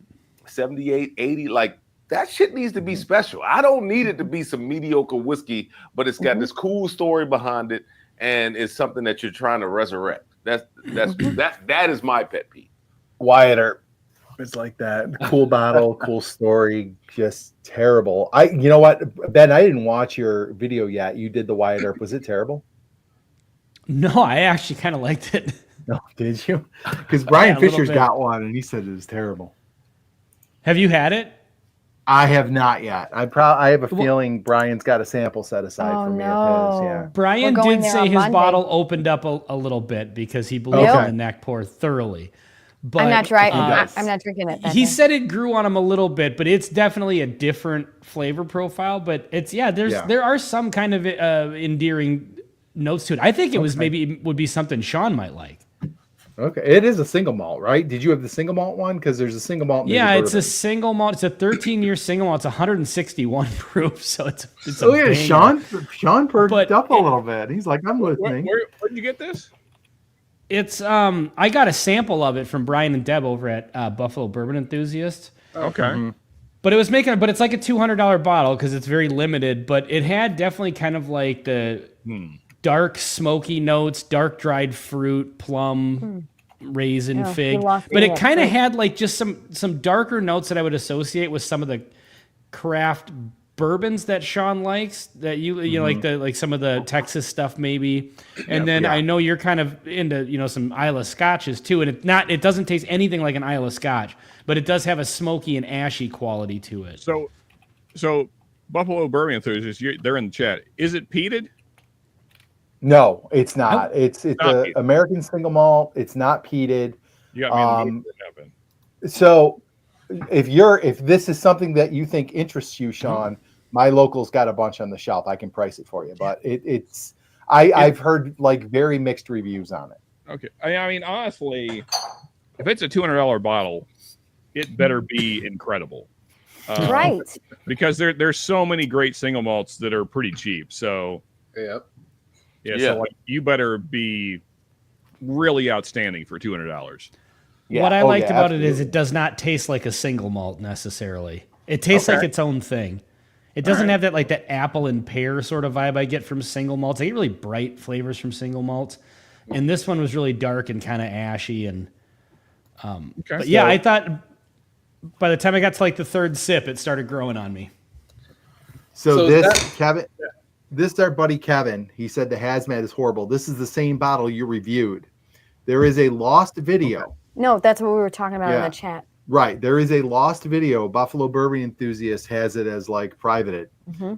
78, 80, like that shit needs to be special. I don't need it to be some mediocre whiskey, but it's got this cool story behind it, and it's something that you're trying to resurrect. That is my pet peeve. Wyatt Earp. It's like that. Cool bottle, cool story, just terrible. You know what, Ben? I didn't watch your video yet. You did the Wyatt Earp. Was it terrible? No, I actually kind of liked it. No, did you? Because Brian Fisher's got one, and he said it was terrible. Have you had it? I have not yet. I have a feeling Brian's got a sample set aside for me of his. Yeah. Brian did say his bottle opened up a little bit because he believes in the neck pour thoroughly. But I'm not I'm not drinking it. He said it grew on him a little bit, but it's definitely a different flavor profile. But it's there are some kind of endearing notes to it. I think it was would be something Sean might like. Okay, it is a single malt, right? Did you have the single malt one? Because there's a single malt. Yeah, it's a single malt. It's a 13-year single malt. It's 161 proof, so it's oh yeah, Sean perked up a little bit. He's like, I'm listening. Where did you get this? It's I got a sample of it from Brian and Deb over at Buffalo Bourbon Enthusiast. Okay. But it was making, but it's like a $200 bottle because it's very limited. But it had definitely kind of like the dark smoky notes, dark dried fruit, plum, raisin, fig. But it kind of had like just some darker notes that I would associate with some of the craft bourbons that Sean likes. That you know like some of the Texas stuff maybe. And then I know you're kind of into some Islay Scotches too. And it doesn't taste anything like an Islay Scotch, but it does have a smoky and ashy quality to it. So Buffalo Bourbon Enthusiasts, they're in the chat. Is it peated? No, it's not. It's not an American single malt. It's not peated. You got me so if this is something that you think interests you, Sean, my local's got a bunch on the shelf. I can price it for you, but I've heard like very mixed reviews on it. Okay. I mean, honestly, if it's a $200 bottle, it better be incredible. Right. Because there's so many great single malts that are pretty cheap. So so like you better be really outstanding for $200. Yeah. What I liked about it is it does not taste like a single malt necessarily. It tastes like its own thing. It doesn't have that apple and pear sort of vibe I get from single malts. I get really bright flavors from single malts. And this one was really dark and kind of ashy. And but yeah, I thought by the time I got to like the third sip, it started growing on me. So this, Kevin, this is our buddy Kevin. He said the hazmat is horrible. This is the same bottle you reviewed. There is a lost video. Okay. No, that's what we were talking about in the chat. Right. There is a lost video. Buffalo Bourbon Enthusiast has it as like privated.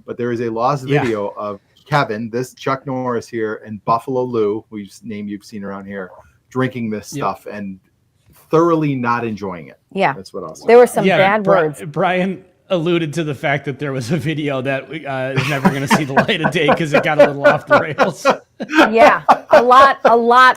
But there is a lost video of Kevin, this Chuck Norris here, and Buffalo Lou, whose name you've seen around here, drinking this stuff and thoroughly not enjoying it. Yeah. That's what I'll say. There were some bad words. Brian alluded to the fact that there was a video that is never going to see the light of day because it got a little off the rails. Yeah, a lot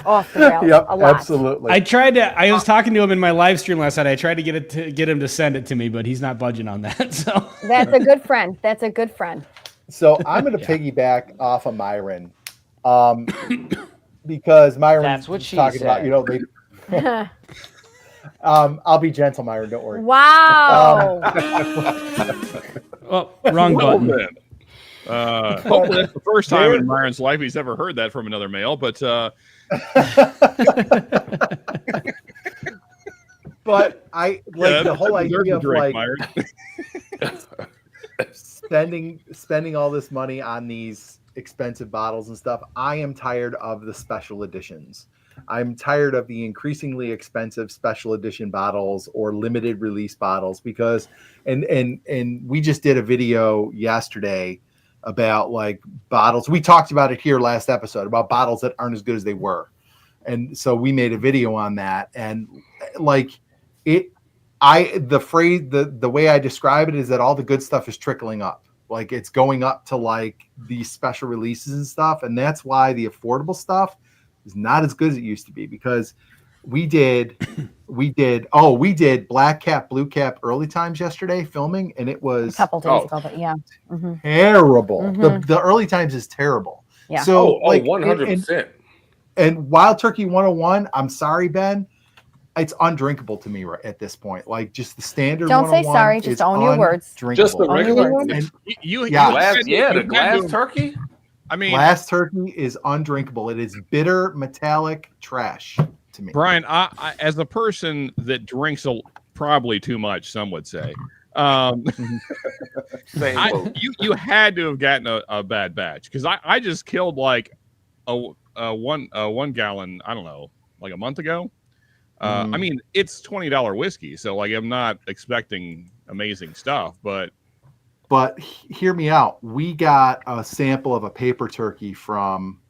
off the rails. Yep, a lot. absolutely. I was talking to him in my live stream last night. I tried to get him to send it to me, but he's not budging on that. So that's a good friend. That's a good friend. So I'm going to piggyback off of Myron, because Myron That's what she talking said. about. They, I'll be gentle, Myron. Don't worry. Wow. Oh, wrong button. Hopefully that's the first time in Myron's life he's ever heard that from another male. But but I like the whole idea of drink, like spending all this money on these expensive bottles and stuff. I am tired of the special editions. I'm tired of the increasingly expensive special edition bottles or limited release bottles because and we just did a video yesterday about like bottles. We talked about it here last episode about bottles that aren't as good as they were. And so we made a video on that. And like the way I describe it is that all the good stuff is trickling up. Like it's going up to like these special releases and stuff. And that's why the affordable stuff is not as good as it used to be because we did Black Cap, Blue Cap early times yesterday filming, and it was a couple days ago, but yeah. Terrible. The early times is terrible. Yeah. So 100%. And Wild Turkey 101, I'm sorry, Ben, it's undrinkable to me at this point. Like just the standard. Don't say sorry. Just own your words. Just the regular one. The glass turkey. I mean, glass turkey is undrinkable. It is bitter, metallic trash to me. Brian, I as a person that drinks probably too much, some would say, you had to have gotten a bad batch because I just killed like a 1 gallon. I don't know, like a month ago. I mean, it's $20 whiskey, so like I'm not expecting amazing stuff, but hear me out. We got a sample of a paper turkey from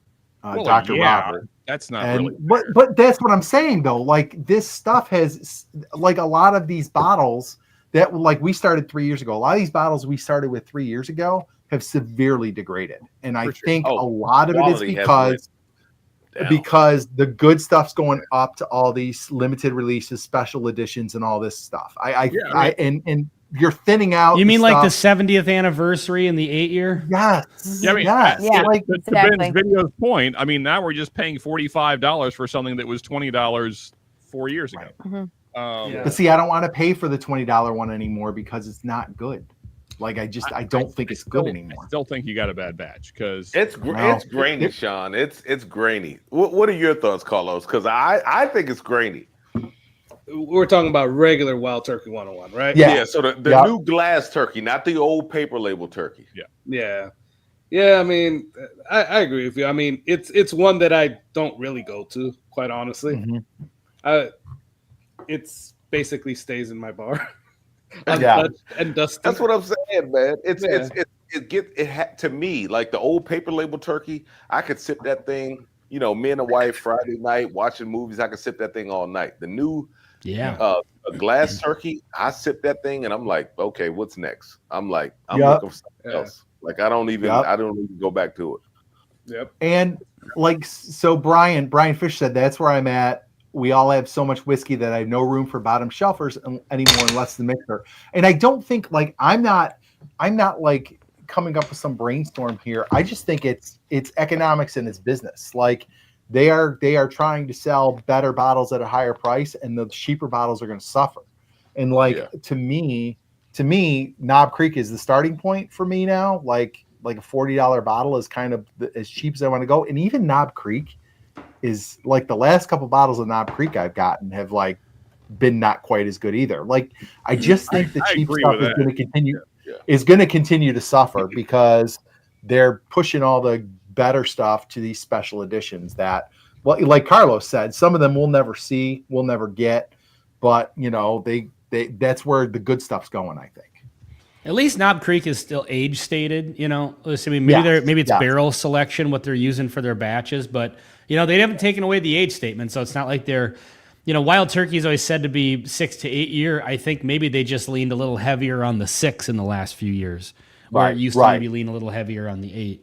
Dr. Robert. That's not really. But that's what I'm saying though. Like this stuff has like a lot of these bottles that like we started 3 years ago. A lot of these bottles we started with 3 years ago have severely degraded, and I think a lot of it is because the good stuff's going up to all these limited releases, special editions, and all this stuff. And you're thinning out. You mean like the 70th anniversary and the 8-year? Yes. Yeah, I mean, yes. Yeah, like to exactly. Ben's video's point, I mean, now we're just paying $45 for something that was $20 4 years ago. But see, I don't want to pay for the $20 one anymore because it's not good. Like I don't think it's good anymore. I still think you got a bad batch because it's grainy, Sean. It's grainy. What are your thoughts, Carlos? Because I think it's grainy. We're talking about regular Wild Turkey 101, right? Yeah. So the new glass turkey, not the old paper label turkey. Yeah. I mean, I agree with you. I mean, it's one that I don't really go to, quite honestly. Mm-hmm. It's basically stays in my bar. And dusty. That's what I'm saying, man. To me, like the old paper label turkey, I could sip that thing, me and the wife Friday night watching movies, I could sip that thing all night. The new a glass turkey, I sip that thing and I'm like, okay, what's next? I'm like, I'm looking for something else. Like I don't even go back to it. Yep. And like so Brian Fish said that's where I'm at. We all have so much whiskey that I have no room for bottom shelfers anymore unless the mixer. And I don't think like I'm not like coming up with some brainstorm here. I just think it's economics and it's business. Like they are trying to sell better bottles at a higher price, and the cheaper bottles are going to suffer. And like to me, Knob Creek is the starting point for me now. Like a $40 bottle is kind of as cheap as I want to go. And even Knob Creek is like the last couple bottles of Knob Creek I've gotten have like been not quite as good either. Like I just think the cheap stuff is going to continue to suffer because they're pushing all the better stuff to these special editions that, well, like Carlos said, some of them we'll never see, we'll never get, but they that's where the good stuff's going, I think. At least Knob Creek is still age stated, So, I mean, maybe it's barrel selection, what they're using for their batches, but they haven't taken away the age statement, so it's not like they're, Wild Turkey is always said to be 6 to 8 year. I think maybe they just leaned a little heavier on the 6 in the last few years, where it used to maybe lean a little heavier on the 8.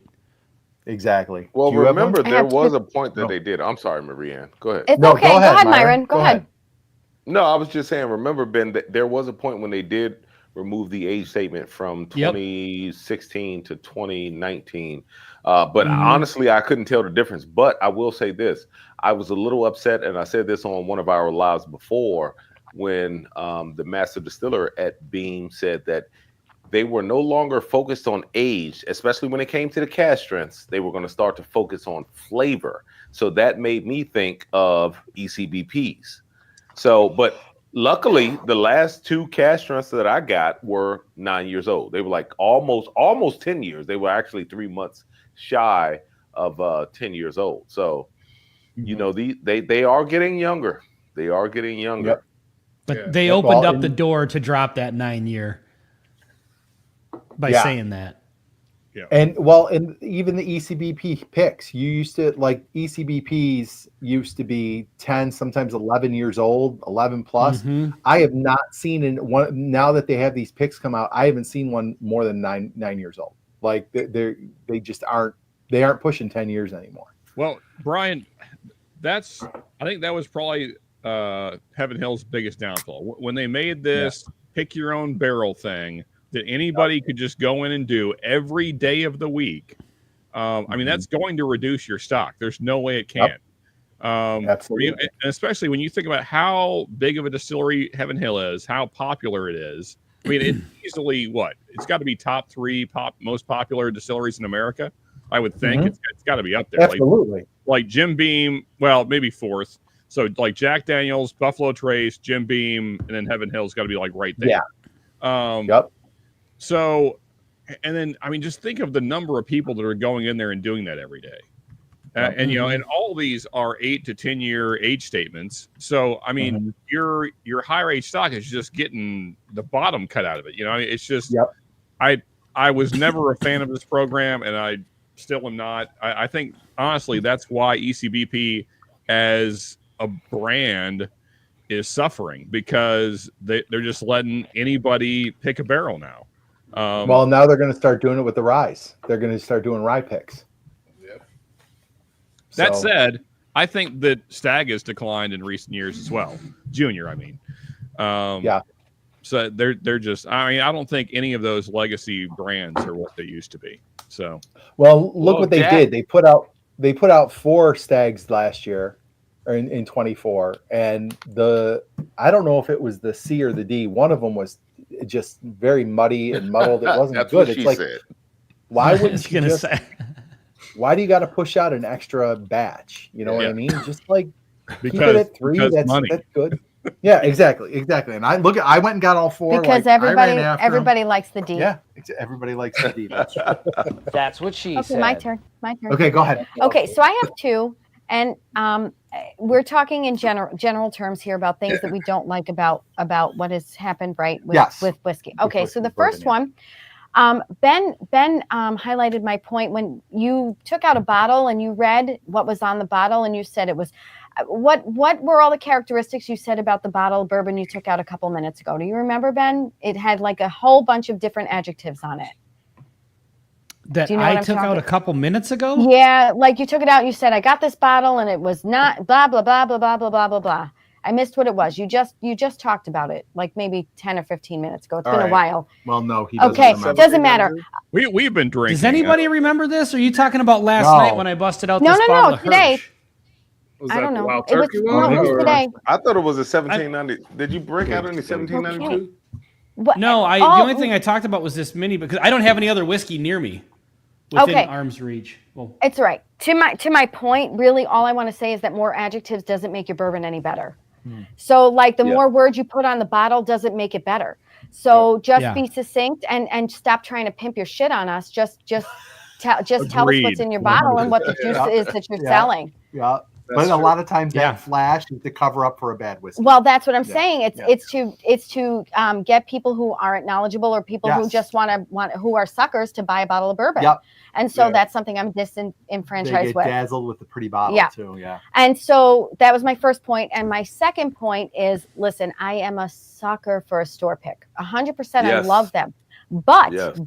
Exactly. Well, remember there was a point that they did. I'm sorry, Marianne. Go ahead. It's okay. Go ahead, Myron. Go ahead. No, I was just saying. Remember, Ben, that there was a point when they did remove the age statement from 2016 to 2019. But honestly, I couldn't tell the difference. But I will say this. I was a little upset, and I said this on one of our lives before, when the master distiller at Beam said that they were no longer focused on age, especially when it came to the cask strengths. They were going to start to focus on flavor. So that made me think of ECBPs. So, but luckily, the last 2 cask strengths that I got were 9 years old. They were like almost 10 years. They were actually 3 months shy of 10 years old. So, they are getting younger. They are getting younger. Yep. But they opened up the door to drop that 9 year by saying that. Yeah. And even the ECBP picks, you used to like ECBPs used to be 10, sometimes 11 years old, 11 plus. I have not seen now that they have these picks come out, I haven't seen one more than 9 years old. Like they just aren't pushing 10 years anymore. Well, Brian, I think that was probably Heaven Hill's biggest downfall. When they made this pick your own barrel thing that anybody could just go in and do every day of the week. I mean, that's going to reduce your stock. There's no way it can't. Absolutely. And especially when you think about how big of a distillery Heaven Hill is, how popular it is. I mean, it's easily it's got to be top 3 most popular distilleries in America. I would think it's got to be up there. Absolutely. Like Jim Beam, well, maybe 4th. So like Jack Daniels, Buffalo Trace, Jim Beam, and then Heaven Hill's got to be like right there. Yeah. So, and then, I mean, just think of the number of people that are going in there and doing that every day. And, and all these are 8 to 10 year age statements. So, I mean, your higher age stock is just getting the bottom cut out of it. It's just, I was never a fan of this program, and I still am not. I think, honestly, that's why ECBP as a brand is suffering, because they're just letting anybody pick a barrel now. Well, now they're going to start doing it with the ryes. They're going to start doing rye picks. Yep. That said, I think that Stag has declined in recent years as well. Junior, I mean. So they're just. I mean, I don't think any of those legacy brands are what they used to be. So. Well, look what they did. They put out 4 Stags last year, or in 24, and I don't know if it was the C or the D. One of them was just very muddy and muddled. It wasn't That's good. what It's she like, said. why I was wouldn't you gonna just? say. Why do you got to push out an extra batch? You know what I mean? Just like keep it at 3. Because That's good. Yeah, exactly. And I went and got all 4 Because like, I ran everybody after 'em. everybody likes the D. Yeah, everybody likes the D. That's true. That's what she Okay, said. my turn. Okay, go ahead. Okay, so I have 2, and we're talking in general terms here about things that we don't like about what has happened, right? With whiskey. Okay, so the first one, Ben highlighted my point when you took out a bottle and you read what was on the bottle, and you said it was. What were all the characteristics you said about the bottle of bourbon you took out a couple minutes ago? Do you remember, Ben? It had like a whole bunch of different adjectives on it. That Do you know I what I'm took out talking- a couple minutes ago? Yeah, like you took it out and you said, I got this bottle and it was not blah, blah, blah, blah, blah, blah, blah, blah, blah. I missed what it was. You just talked about it like maybe 10 or 15 minutes ago. It's All been right. a while. Well, no, he doesn't Okay, remember. doesn't matter. We've been drinking. Does anybody remember this? Or are you talking about last No. night when I busted out No, this no, bottle no, of today. Hirsch? Was I that don't the know. Wild It was, Turkey no, one? it was or- today. I thought it was a 1790. Did you break out any 1792? What- No, the all- only thing I talked about was this mini because I don't have any other whiskey near me within Okay. arm's reach. Well, It's right. To my point, really, all I want to say is that more adjectives doesn't make your bourbon any better. So, like the more words you put on the bottle doesn't make it better. So just be succinct and stop trying to pimp your shit on us. Just tell us Agreed. what's in your bottle and what the juice is that you're selling. Yeah, That's but a true. lot of times Yeah. that flash is to cover up for a bad whiskey. Well, that's what I'm Yeah. saying. It's to get people who aren't knowledgeable or people who Yes. just want who are suckers to buy a bottle of bourbon. Yep. And so Yeah. that's something I'm They disenfranchised get with. dazzled with the pretty bottle Yeah. too. Yeah. And so that was my first point. And my second point is, listen, I am a sucker for a store pick. 100%. I Yes. love them. But Yes.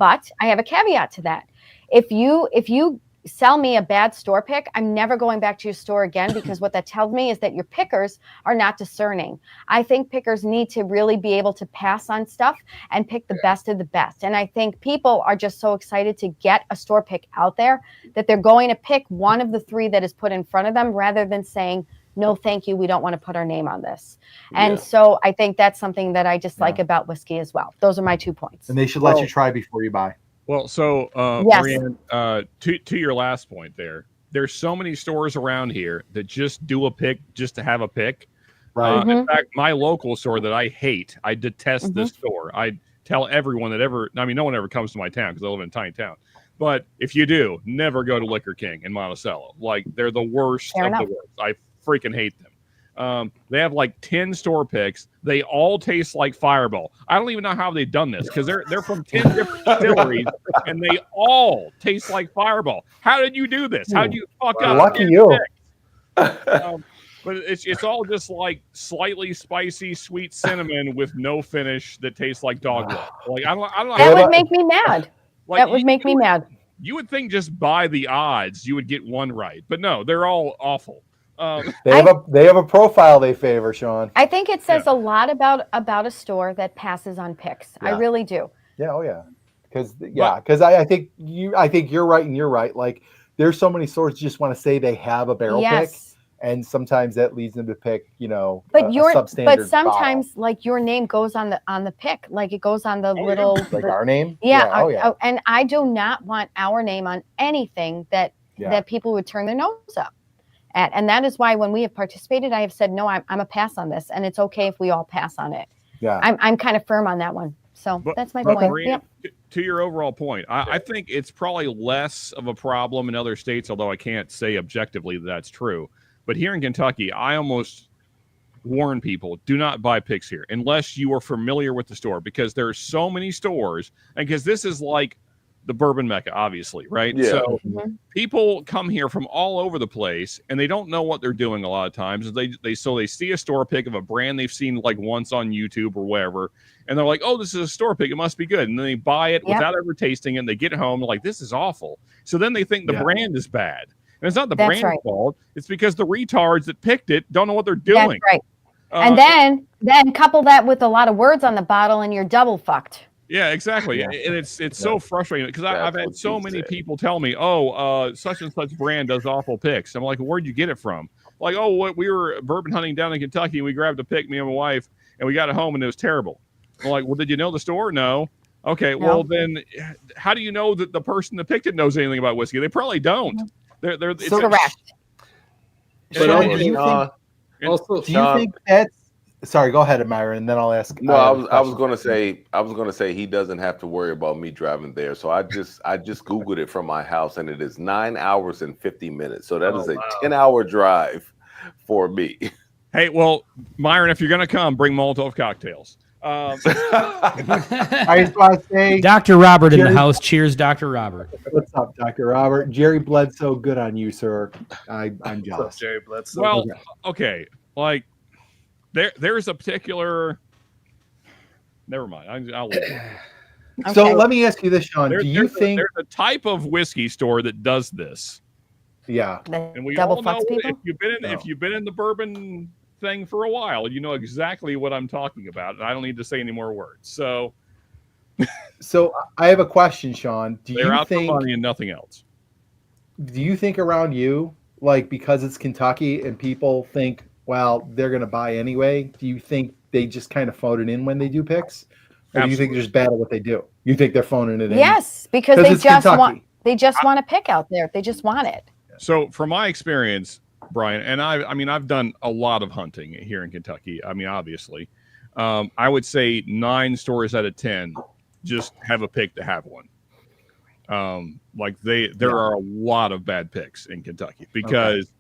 I have a caveat to that. If you sell me a bad store pick, I'm never going back to your store again, because what that tells me is that your pickers are not discerning. I think pickers need to really be able to pass on stuff and pick the best of the best. And I think people are just so excited to get a store pick out there that they're going to pick one of the 3 that is put in front of them rather than saying, no, thank you, we don't want to put our name on this. And so I think that's something that I dislike about whiskey as well. Those are my 2 points. And they should let you try before you buy. Well, so Yes. Marianne, to your last point there's so many stores around here that just do a pick just to have a pick. Right. In fact, my local store that I hate, I detest this store. I tell everyone no one ever comes to my town because I live in a tiny town. But if you do, never go to Liquor King in Monticello. Like, they're the worst Fair of enough. the worst. I freaking hate them. They have like 10 store picks. They all taste like Fireball. I don't even know how they've done this because they're from 10 different distilleries and they all taste like Fireball. How did you do this? How did you fuck up? Lucky 10 you. picks? But it's all just like slightly spicy, sweet cinnamon with no finish that tastes like dog walk. Like I don't know. That would make me mad. Like, That would make me mad. You would think just by the odds you would get one right, but no, they're all awful. They have a profile they favor, Sean. I think it says a lot about a store that passes on picks. I Yeah. really do. Yeah, oh yeah. Because I think you're right and you're right. Like, there's so many stores just want to say they have a barrel pick, Yes. and sometimes that leads them to pick, But a but sometimes bottle. like your name goes on the pick, like it goes on the little like our name. yeah. And I do not want our name on anything that Yeah. people would turn their nose up at. And that is why when we have participated, I have said, no, I'm a pass on this. And it's okay if we all pass on it. Yeah. I'm kind of firm on that one. So that's my But point. Maria, Yep. to your overall point, I think it's probably less of a problem in other states, although I can't say objectively that that's true. But here in Kentucky, I almost warn people, do not buy picks here unless you are familiar with the store, because there are so many stores, and because this is like the bourbon mecca, obviously, right? Yeah. So Mhm. people come here from all over the place and they don't know what they're doing a lot of times. They see a store pick of a brand they've seen like once on YouTube or wherever, and they're like, oh, this is a store pick, it must be good. And then they buy it Yep. without ever tasting it, and they get home, they're like, this is awful. So then they think the Yeah. brand is bad. And it's not the That's brand's right. fault. It's because the retards that picked it don't know what they're That's doing. right. And then couple that with a lot of words on the bottle and you're double fucked. Yeah, exactly. Yeah. And it's so frustrating because That's I've had what so she many said. people tell me, oh, such and such brand does awful picks. I'm like, where'd you get it from? like, oh, what, we were bourbon hunting down in Kentucky and we grabbed a pick, me and my wife, and we got it home and it was terrible. I'm like, well, did you know the store? No. Okay, well then, how do you know that the person that picked it knows anything about whiskey? They probably don't. They're so correct. Sean, do you think that's? Sorry, go ahead, Myron, and then I'll ask. No, I was gonna say he doesn't have to worry about me driving there. So I just Googled it from my house, and it is 9 hours and 50 minutes. So that is a 10-hour drive for me. Hey, well, Myron, if you're gonna come, bring Molotov cocktails. I just want to say, Dr. Robert in the house. Cheers, Dr. Robert. What's up, Dr. Robert? Jerry Bledsoe, good on you, sir. I'm jealous. Jerry Bledsoe. Well, okay, like there's a particular. Never mind. I'll leave it. Okay. So let me ask you this, Sean. Do you think there's a type of whiskey store that does this? Yeah, and we double all know fucks people? if you've been in the bourbon thing for a while, you know exactly what I'm talking about, and I don't need to say any more words. So I have a question, Sean. They're out for money and nothing else. Do you think around you, like because it's Kentucky and people think, well, they're going to buy anyway? Do you think they just kind of phone it in when they do picks, or do you think they're just bad at what they do? You think they're phoning it in? Yes, because they it's just Kentucky. they just want to pick out there. They just want it. So from my experience, Brian, and I've done a lot of hunting here in Kentucky. I mean, obviously, I would say 9 stores out of 10 just have a pick to have one. Like there are a lot of bad picks in Kentucky because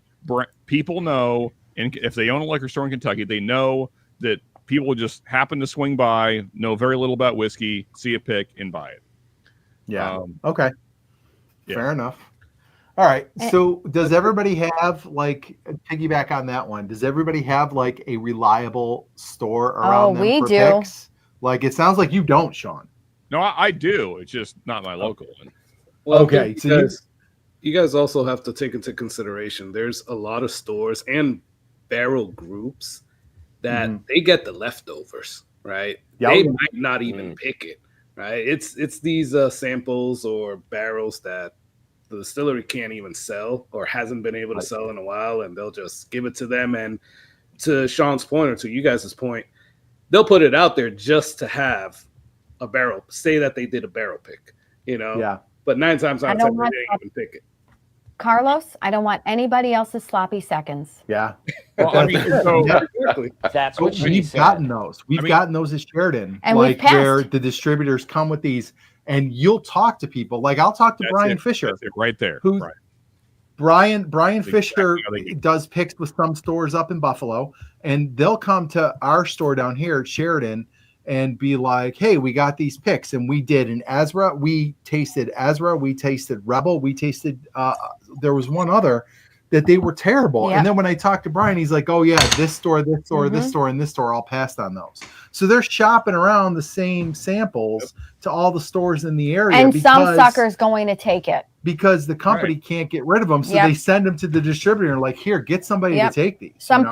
people know, and if they own a liquor store in Kentucky, they know that people just happen to swing by, know very little about whiskey, see a pick, and buy it. Yeah. Okay. Yeah. Fair enough. All right. So does everybody have, like, piggyback on that one? Does everybody have like a reliable store around them we for do. picks? Like, it sounds like you don't, Sean. No, I do. It's just not my local one. Well, okay. So you guys also have to take into consideration there's a lot of stores and barrel groups that they get the leftovers, right? Yep. They might not even pick it, right? It's these samples or barrels that the distillery can't even sell or hasn't been able to sell in a while, and they'll just give it to them. And to Sean's point, or to you guys' point, they'll put it out there just to have a barrel, say that they did a barrel pick, you know? Yeah. But 9 times out of 10, they didn't even pick it. Carlos, I don't want anybody else's sloppy seconds. Yeah. Well, I mean, so that's what we've gotten those. We've gotten those at Sheridan, and like where the distributors come with these, and you'll talk to people. Like I'll talk to Brian Fisher, right there. Who right. Brian Fisher does picks with some stores up in Buffalo, and they'll come to our store down here at Sheridan and be like, hey, we got these picks, and we did an Azra, we tasted Rebel, we tasted there was one other that they were terrible. Yep. And then when I talked to Brian, he's like, oh yeah, this store, this store, this store, and this store all passed on those. So they're shopping around the same samples to all the stores in the area. And some sucker's going to take it. Because the company can't get rid of them. So they send them to the distributor and like, here, get somebody to take these. Some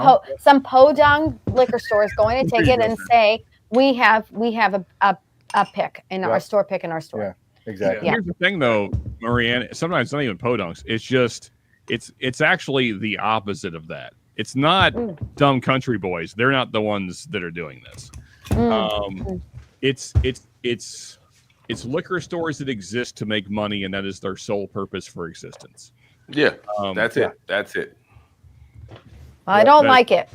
podunk liquor store is going to take it and say, we have a pick in our store, pick in our store. Yeah, exactly. Here's the thing though, Marianne, sometimes it's not even podunks. It's just it's actually the opposite of that. It's not dumb country boys. They're not the ones that are doing this. It's liquor stores that exist to make money, and that is their sole purpose for existence. Yeah, that's it. That's it. Well, I don't like it.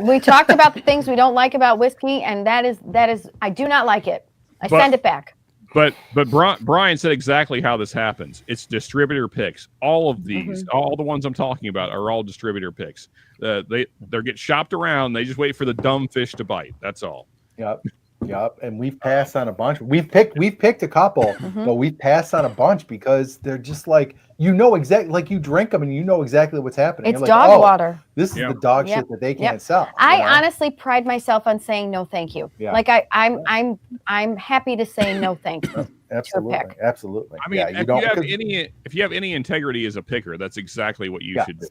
We talked about the things we don't like about whiskey, and that is I do not like it. Send it back. But Brian said exactly how this happens. It's distributor picks. All of these, all the ones I'm talking about, are all distributor picks. They get shopped around. They just wait for the dumb fish to bite. That's all. Yep. And we've passed on a bunch. We've picked a couple, but we've passed on a bunch because they're just like, you know exactly, like you drink them and you know exactly what's happening. It's You're dog like, water. This is the dog shit that they can't sell. I honestly pride myself on saying no, thank you. Yeah. Like I'm happy to say no, thank you. Absolutely. I mean, if you have any integrity as a picker, that's exactly what you should do.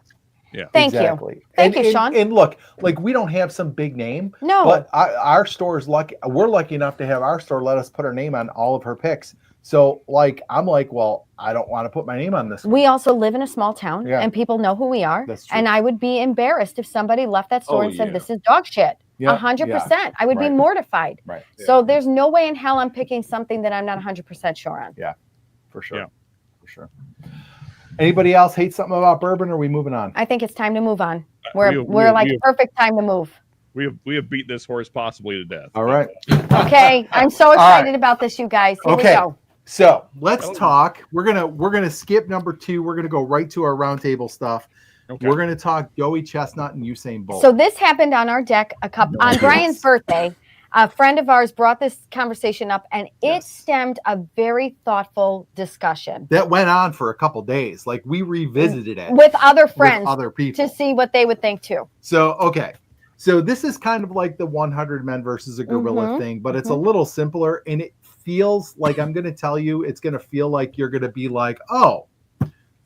Yeah. Thank you, Sean. And look, like we don't have some big name, no, but our store is lucky. We're lucky enough to have our store let us put our name on all of her picks. So like, I'm like, well, I don't want to put my name on this one. We also live in a small town, Yeah. and people know who we are. That's true. And I would be embarrassed if somebody left that store Oh, and said, yeah. "This is dog shit." Yeah, 100%. I would be Right. mortified. Right. So there's no way in hell I'm picking something that I'm not 100% sure on. For sure. Yeah. For sure. Anybody else hate something about bourbon, or are we moving on? I think it's time to move on. we- We're like we- perfect time to move. We have beat this horse possibly to death. All right. Okay, I'm so All right. excited about this, you guys. Here Okay. we go. So let's talk. We're gonna skip number 2. We're gonna go right to our roundtable stuff. Okay. We're gonna talk Joey Chestnut and Usain Bolt. So this happened on our deck on Brian's birthday. A friend of ours brought this conversation up, and it stemmed a very thoughtful discussion that went on for a couple days. Like we revisited it with other with friends other people to see what they would think too. So okay. So this is kind of like the 100 men versus a gorilla Mhm. thing, but it's a little simpler, and it feels like, I'm going to tell you, it's going to feel like you're going to be like, oh,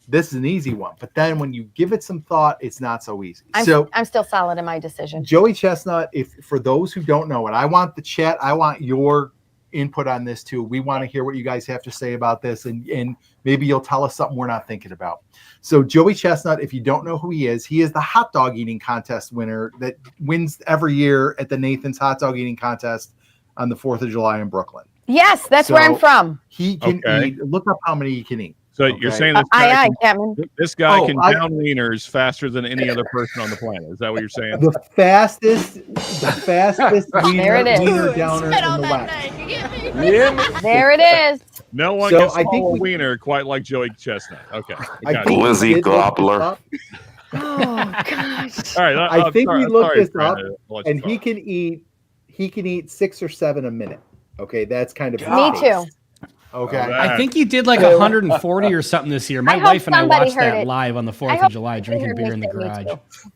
this is an easy one. But then when you give it some thought, it's not so easy. I'm still solid in my decision. Joey Chestnut, if for those who don't know it, I want the chat, I want your input on this too. We want to hear what you guys have to say about this, and maybe you'll tell us something we're not thinking about. So Joey Chestnut, if you don't know who he is the hot dog eating contest winner that wins every year at the Nathan's hot dog eating contest on the 4th of July in Brooklyn. Yes, that's where I'm from. He can Okay. eat, look up how many he can eat. So Okay. you're saying this Aye, guy, aye, Captain. this guy Oh, can I- down wieners faster than any other person on the planet. Is that what you're saying? The fastest There it is. wiener downer in the West. There it is. No one So can I think swallow a we- wiener quite like Joey Chestnut. Okay. I Got it. think we Lizzie did look this Gloppler. up, Oh gosh. All right. I think we looked this up, Brandon. I'll let you and talk. he can eat 6 or 7 a minute. Okay, that's kind of his Me pace. too. Okay. All right. I think he did like 140 or something this year. My I hope wife and I somebody watched heard that it. live on the I 4th hope of July, somebody drinking heard beer me in the say me garage. too.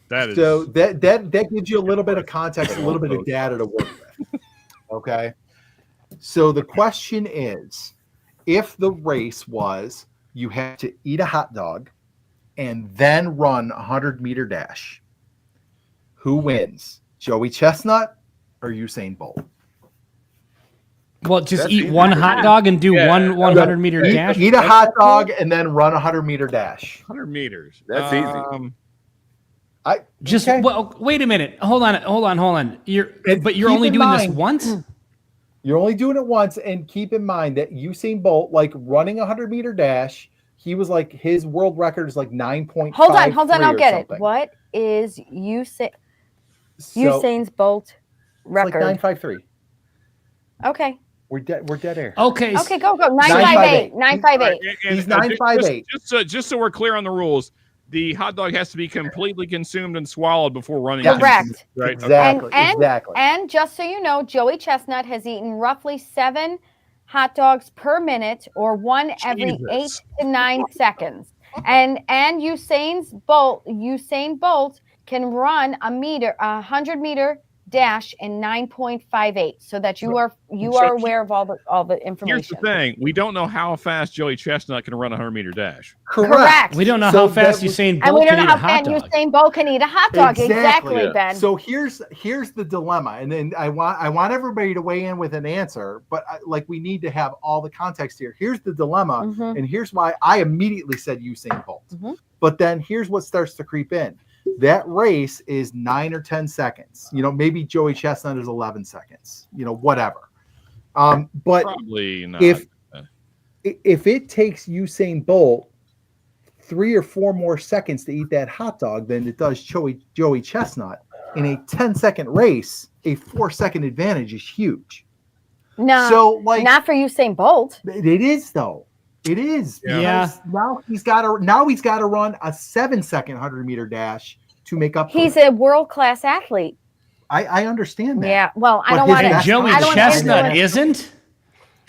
That is So that gives you a little bit of context, a little bit of data to work with. Okay. So the question is, if the race was you have to eat a hot dog and then run a 100-meter dash, who wins? Joey Chestnut or Usain Bolt? Well, just That's eat easy. one hot dog and do Yeah. one 100-meter Eat, dash. eat a hot dog and then run a 100-meter dash. 100 meters. That's easy. Just Okay. well, wait a minute. Hold on. And You're keep only in doing this mind- once. You're only doing it once, and keep in mind that Usain Bolt, like running a 100-meter dash, he was like, his world record is like 9.5. Hold on, I'll get it. something. What is So, Usain's Bolt it's like record? 953. Okay. We're dead air. Okay. Okay, go. 958. 958. 958. He's 958. Just so we're clear on the rules, the hot dog has to be completely consumed and swallowed before running. Yes. Correct. Right. Exactly. And- exactly. And just so you know, Joey Chestnut has eaten roughly 7 hot dogs per minute, or one every Jesus. 8 to 9 seconds. And Usain Bolt can run a 100-meter dash in 9.58, so that you are aware of all the information. Here's the thing: we don't know how fast Joey Chestnut can run a 100-meter dash. Correct. We don't know So how fast that was- Usain And we Bolt don't can know eat a how hot fast dog. Usain Bolt can eat a hot dog. Exactly, Yeah. Ben. So here's the dilemma, and then I want everybody to weigh in with an answer, but we need to have all the context here. Here's the dilemma, Mhm. and here's why I immediately said Usain Bolt. Mhm. But then here's what starts to creep in. That race is 9 or 10 seconds. Maybe Joey Chestnut is 11 seconds. Whatever. But Probably not. if it takes Usain Bolt 3 or 4 more seconds to eat that hot dog than it does Joey Chestnut in a 10-second race, a 4-second advantage is huge. No, So not for Usain Bolt. it is though. It is. Yeah. because Now he's got to run a 7-second 100-meter dash to make up. For He's it. a world-class athlete. I understand that. Yeah. Well, I But don't his want And best- to. Joey I don't wanna Chestnut influence- isn't.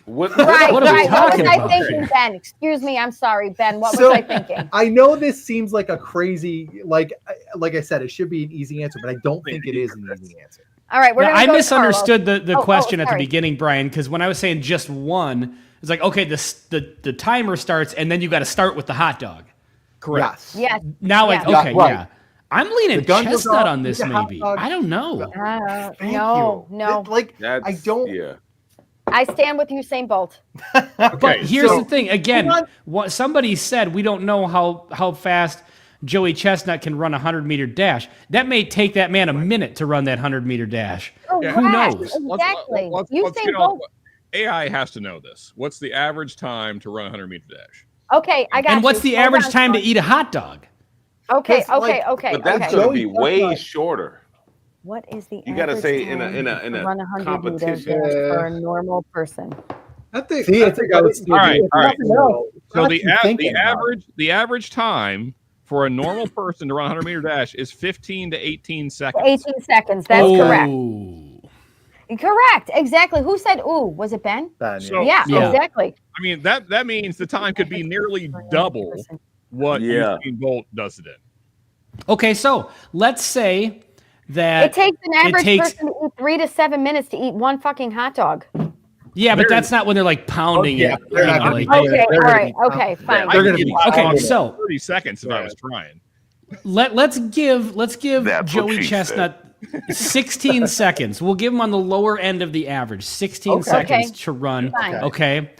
What Right. What are we Right. What talking was I about thinking, here? Ben? Excuse me. I'm sorry, Ben. What So- was I thinking? I know this seems like a crazy, like I said, it should be an easy answer, but I don't think it is an easy answer. All right. We're Yeah, gonna I go to misunderstood the Oh, question at the sorry. beginning, Brian, because when I was saying just one, it's like, okay, the timer starts, and then you got to start with the hot dog. Correct. Yes. Yes. Now, Yeah. okay, Yeah, right. yeah. I'm leaning The gun goes Chestnut off, on this, you get hot maybe. dog. I don't know. Thank No. you. No. Like That's, I don't. Yeah. I stand with Usain Bolt. But here's the thing. Again, what somebody said, we don't know how fast Joey Chestnut can run a 100-meter dash. That may take that man a minute to run that 100-meter dash. Correct. Who knows? Exactly. Usain Bolt. AI has to know this. What's the average time to run a 100-meter dash? Okay, I got you. And what's the average time to eat a hot dog? Okay. But that's going to be way shorter. What is the You got to say in run a 100 competition for a normal person? I think I would still all right. So the average time for a normal person to run a 100-meter dash is 15 to 18 seconds. 18 seconds. That's correct. Correct. Exactly. Who said ooh? Was it Ben? Yeah, exactly. I mean, that means the time could be nearly double what Usain Bolt does it in. Okay, so let's say that it takes an average person to eat 3 to 7 minutes to eat one fucking hot dog. Yeah, but that's not when they're like pounding it. Okay, fine. They're going to be okay. So 30 seconds if I was trying. Let's give Joey Chestnut 16 seconds. We'll give him on the lower end of the average, 16 seconds to run. Fine. Okay,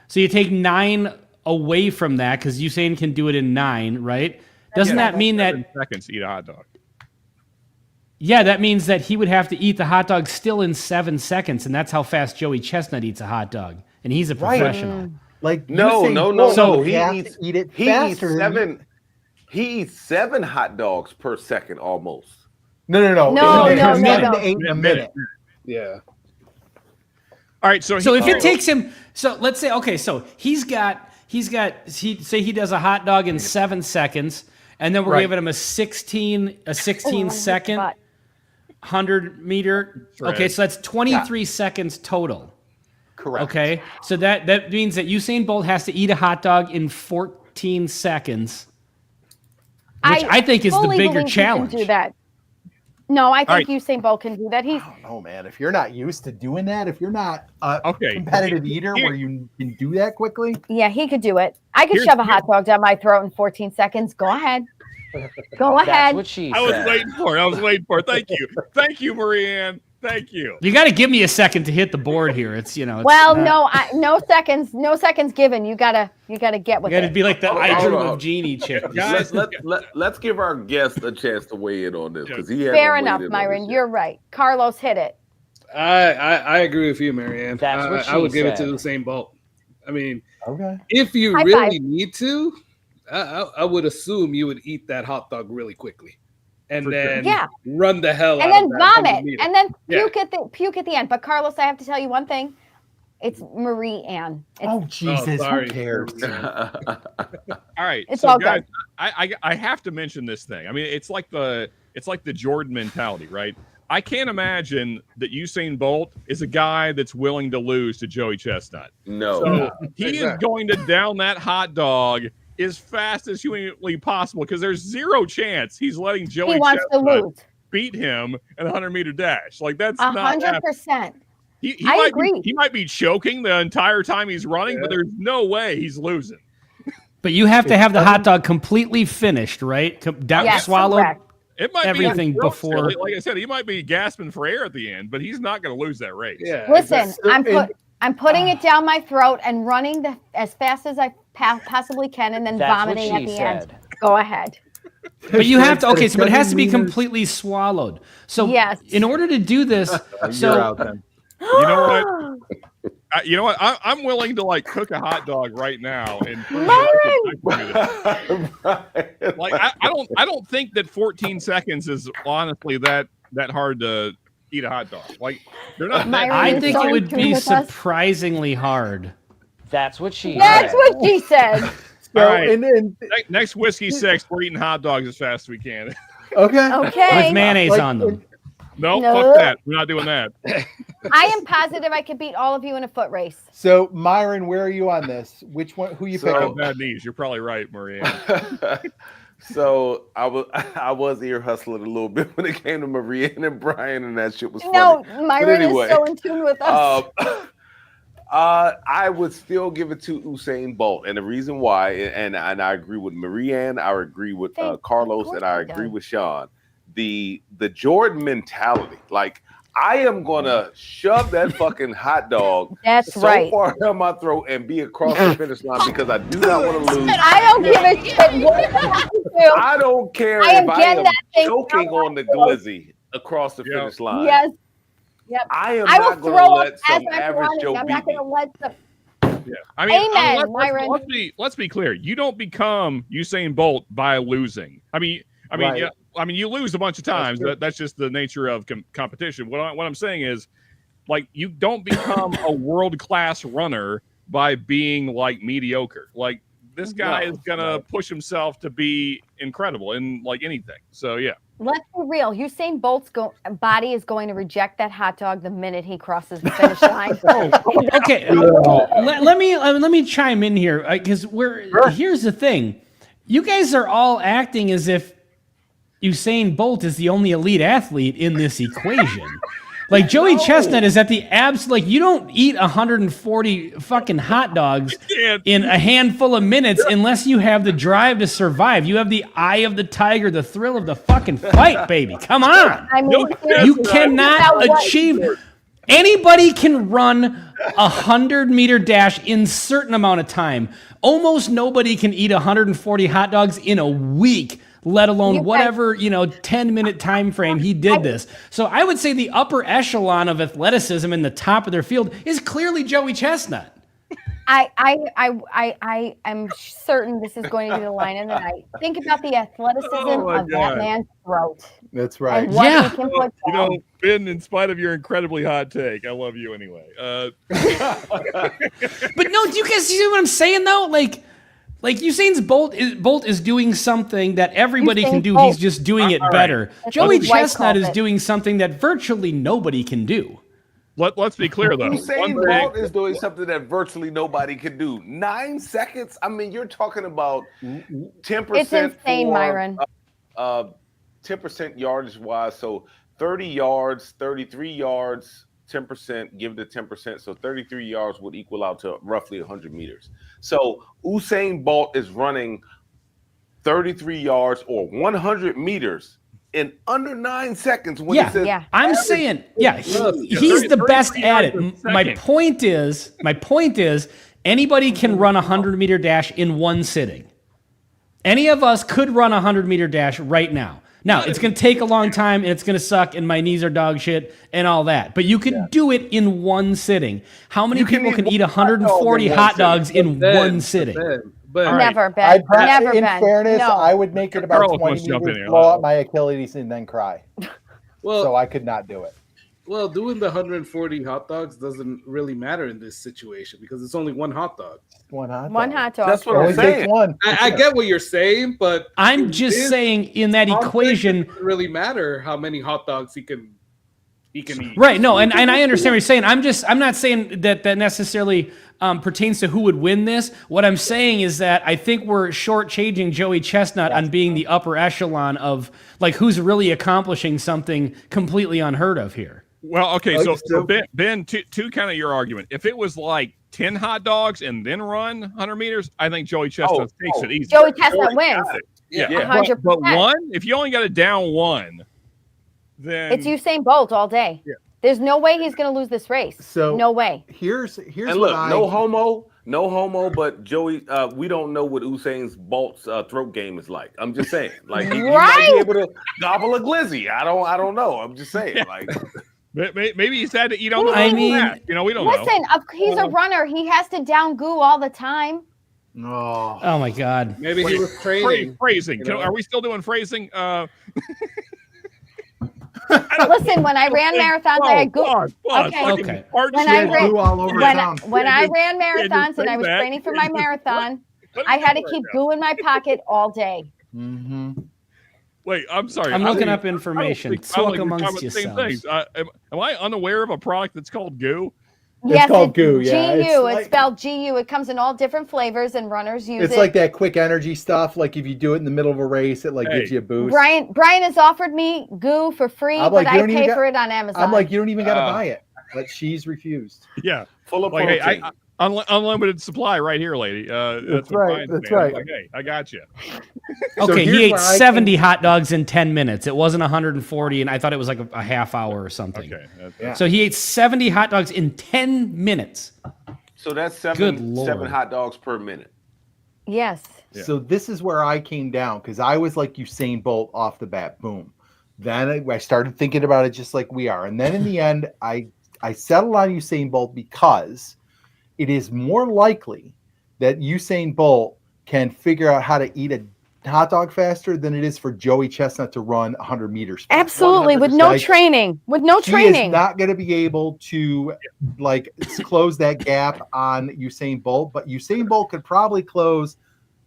so you take 9 away from that because Usain can do it in 9, right? Doesn't that mean that 7 seconds to eat a hot dog? Yeah, that means that he would have to eat the hot dog still in 7 seconds, and that's how fast Joey Chestnut eats a hot dog, and he's a professional. Like no. So he eats 7 hot dogs per second almost. No. 7 to 8 in a minute. Yeah. All right. So if it takes him, so let's say, okay, so he does a hot dog in 7 seconds, and then we're giving him a 16 second 100-meter. Okay, so that's 23 seconds total. Correct. Okay, so that means that Usain Bolt has to eat a hot dog in 14 seconds, which I think is the bigger challenge. Can do that. No, I think Usain Bolt can do that. I don't know, man. If you're not used to doing that, if you're not a competitive eater where you can do that quickly. Yeah, he could do it. I could shove a hot dog down my throat in 14 seconds. Go ahead. Go ahead. That's what she said. I was waiting for it. Thank you. Thank you, Marianne. Thank you. You got to give me a second to hit the board here. It's no seconds given. You gotta get with it. You got to be like the I Dream of Jeannie chick. Guys, let's give our guest a chance to weigh in on this because he fair enough, Myron. You're right. Carlos, hit it. I agree with you, Marianne. That's what I would give it to Usain Bolt. I mean, if you really need to, I would assume you would eat that hot dog really quickly. And then run the hell out of that. And then vomit. And then puke at the end. But Carlos, I have to tell you one thing. It's Marie Ann. Jesus. Who cares? All right. It's so all guys, good. I have to mention this thing. I mean, it's like the Jordan mentality, right? I can't imagine that Usain Bolt is a guy that's willing to lose to Joey Chestnut. No. So he is going to down that hot dog as fast as humanly possible because there's zero chance he's letting Joey Chestnut beat him in a 100-meter dash. Like that's 100%. I agree. He might be choking the entire time he's running, but there's no way he's losing. But you have to have the hot dog completely finished, right? Swallowed. Correct. It might everything be before. Like I said, he might be gasping for air at the end, but he's not going to lose that race. Yeah, listen, I'm putting it down my throat and running as fast as I possibly can, and then vomiting at the end. Go ahead. But you have to. Okay, so but it has to be completely swallowed. So in order to do this, you know what? I'm willing to like cook a hot dog right now and like I don't think that 14 seconds is honestly that hard to eat a hot dog. Like they're not. I think it would be surprisingly hard. That's what she said. All right. Next Whiskey 6, we're eating hot dogs as fast as we can. Okay. With mayonnaise on them. No, fuck that. We're not doing that. I am positive I could beat all of you in a foot race. So, Myron, where are you on this? Which one? Who you picking? Bad knees. You're probably right, Maria. So I was ear hustling a little bit when it came to Maria and Brian, and that shit was funny. No, Myron is so in tune with us. I would still give it to Usain Bolt, and the reason why, and I agree with Marianne, I agree with Carlos, and I agree with Sean. The Jordan mentality, like I am gonna shove that fucking hot dog That's so right. far down my throat and be across the finish line because I do not want to lose. I don't give a shit what you have to do. I don't care I am if I getting am that thing choking so on the glizzy across the finish line. Yes. Yep. I am I will not going to throw up let as some I'm average running. Joe I'm beat not me. going to let the. Yeah. I mean, Amen, Myron. let's be clear. You don't become Usain Bolt by losing. I mean, Right. yeah. I mean, you lose a bunch of times. That's just the nature of competition. What I'm saying is, like, you don't become a world-class runner by being like mediocre. Like, this guy is gonna push himself to be incredible in like anything. So yeah. Let's be real. Usain Bolt's body is going to reject that hot dog the minute he crosses the finish line. Okay, let me chime in here because here's the thing: you guys are all acting as if Usain Bolt is the only elite athlete in this equation. Like Joey Chestnut is at the like you don't eat 140 fucking hot dogs in a handful of minutes unless you have the drive to survive. You have the eye of the tiger, the thrill of the fucking fight, baby. Come on. I mean, You cannot achieve. Anybody can run 100-meter dash in certain amount of time. Almost nobody can eat 140 hot dogs in a week, let alone whatever 10-minute time frame he did this. So I would say the upper echelon of athleticism in the top of their field is clearly Joey Chestnut. I am certain this is going to be the line of the night. Think about the athleticism of that man's throat. That's right. And what he can put down. Ben, in spite of your incredibly hot take, I love you anyway. But no, do you guys see what I'm saying though? Like Usain Bolt is doing something that everybody can do. He's just doing it better. Joey Chestnut is doing something that virtually nobody can do. Let's be clear though. Usain Bolt is doing something that virtually nobody can do. 9 seconds. I mean, you're talking about 10%. It's insane, Myron. 10% yardage wise. So 30 yards, 33 yards, 10%. Give the 10%. So 33 yards would equal out to roughly 100 meters. So Usain Bolt is running 33 yards or 100 meters in under 9 seconds. I'm saying, he's the best at it. My point is, anybody can run a 100-meter dash in one sitting. Any of us could run a 100-meter dash right now. Now, it's going to take a long time, and it's going to suck, and my knees are dog shit, and all that. But you can do it in one sitting. How many people can eat 140 hot dogs in one sitting? Never, Ben. Never, in Ben. fairness, No. I would make it about 20 meters, blow up my Achilles, and then cry. So I could not do it. Well, doing the 140 hot dogs doesn't really matter in this situation because it's only one hot dog. One hot dog. That's what I'm saying. I get what you're saying, but I'm just saying in that equation, it doesn't really matter how many hot dogs he can eat. Right. No, and I understand what you're saying. I'm not saying that necessarily pertains to who would win this. What I'm saying is that I think we're shortchanging Joey Chestnut on being the upper echelon of like who's really accomplishing something completely unheard of here. Well, okay, so Ben, to kind of your argument, if it was like 10 hot dogs and then run 100 meters, I think Joey Chestnut takes it easy. Joey Chestnut wins. Yeah. 100%. But one, if you only got it down one, then it's Usain Bolt all day. Yeah. There's no way he's going to lose this race. So no way. Here's and look, no homo, but Joey, we don't know what Usain Bolt's throat game is like. I'm just saying, like he might be able to gobble a glizzy. I don't know. I'm just saying, like. Maybe he's had to eat on the we don't know. Listen, he's a runner. He has to down goo all the time. Oh my God. Maybe he was training. Phrasing. Are we still doing phrasing? Listen, when I ran marathons, I had goo. Okay. When I ran marathons and I was training for my marathon, I had to keep goo in my pocket all day. Mm-hmm. Wait, I'm sorry. I'm looking up information. Talk amongst yourselves. Am I unaware of a product that's called goo? Yes, it's called goo. Yeah, GU. It's spelled GU. It comes in all different flavors, and runners use it. It's like that quick energy stuff. Like if you do it in the middle of a race, it gives you a boost. Brian has offered me goo for free, but I pay for it on Amazon. I'm like, you don't even got to buy it. But she's refused. Yeah, full of protein. unlimited supply right here, lady. That's what right. mine's That's saying. I'm right. like, hey, I got you. Okay, here's he ate where I 70 hot dogs in 10 minutes. It wasn't 140, and I thought it was like a half hour or something. Okay. Yeah. So he ate 70 hot dogs in 10 minutes. So that's Good seven Lord. hot dogs per minute. Yes. Yeah. So this is where I came down because I was like Usain Bolt off the bat. Boom. Then I started thinking about it just like we are. And then in the end, I settled on Usain Bolt because it is more likely that Usain Bolt can figure out how to eat a hot dog faster than it is for Joey Chestnut to run 100 meters. Absolutely. With no training. With no He training. is not going to be able to like close that gap on Usain Bolt, but Usain Bolt could probably close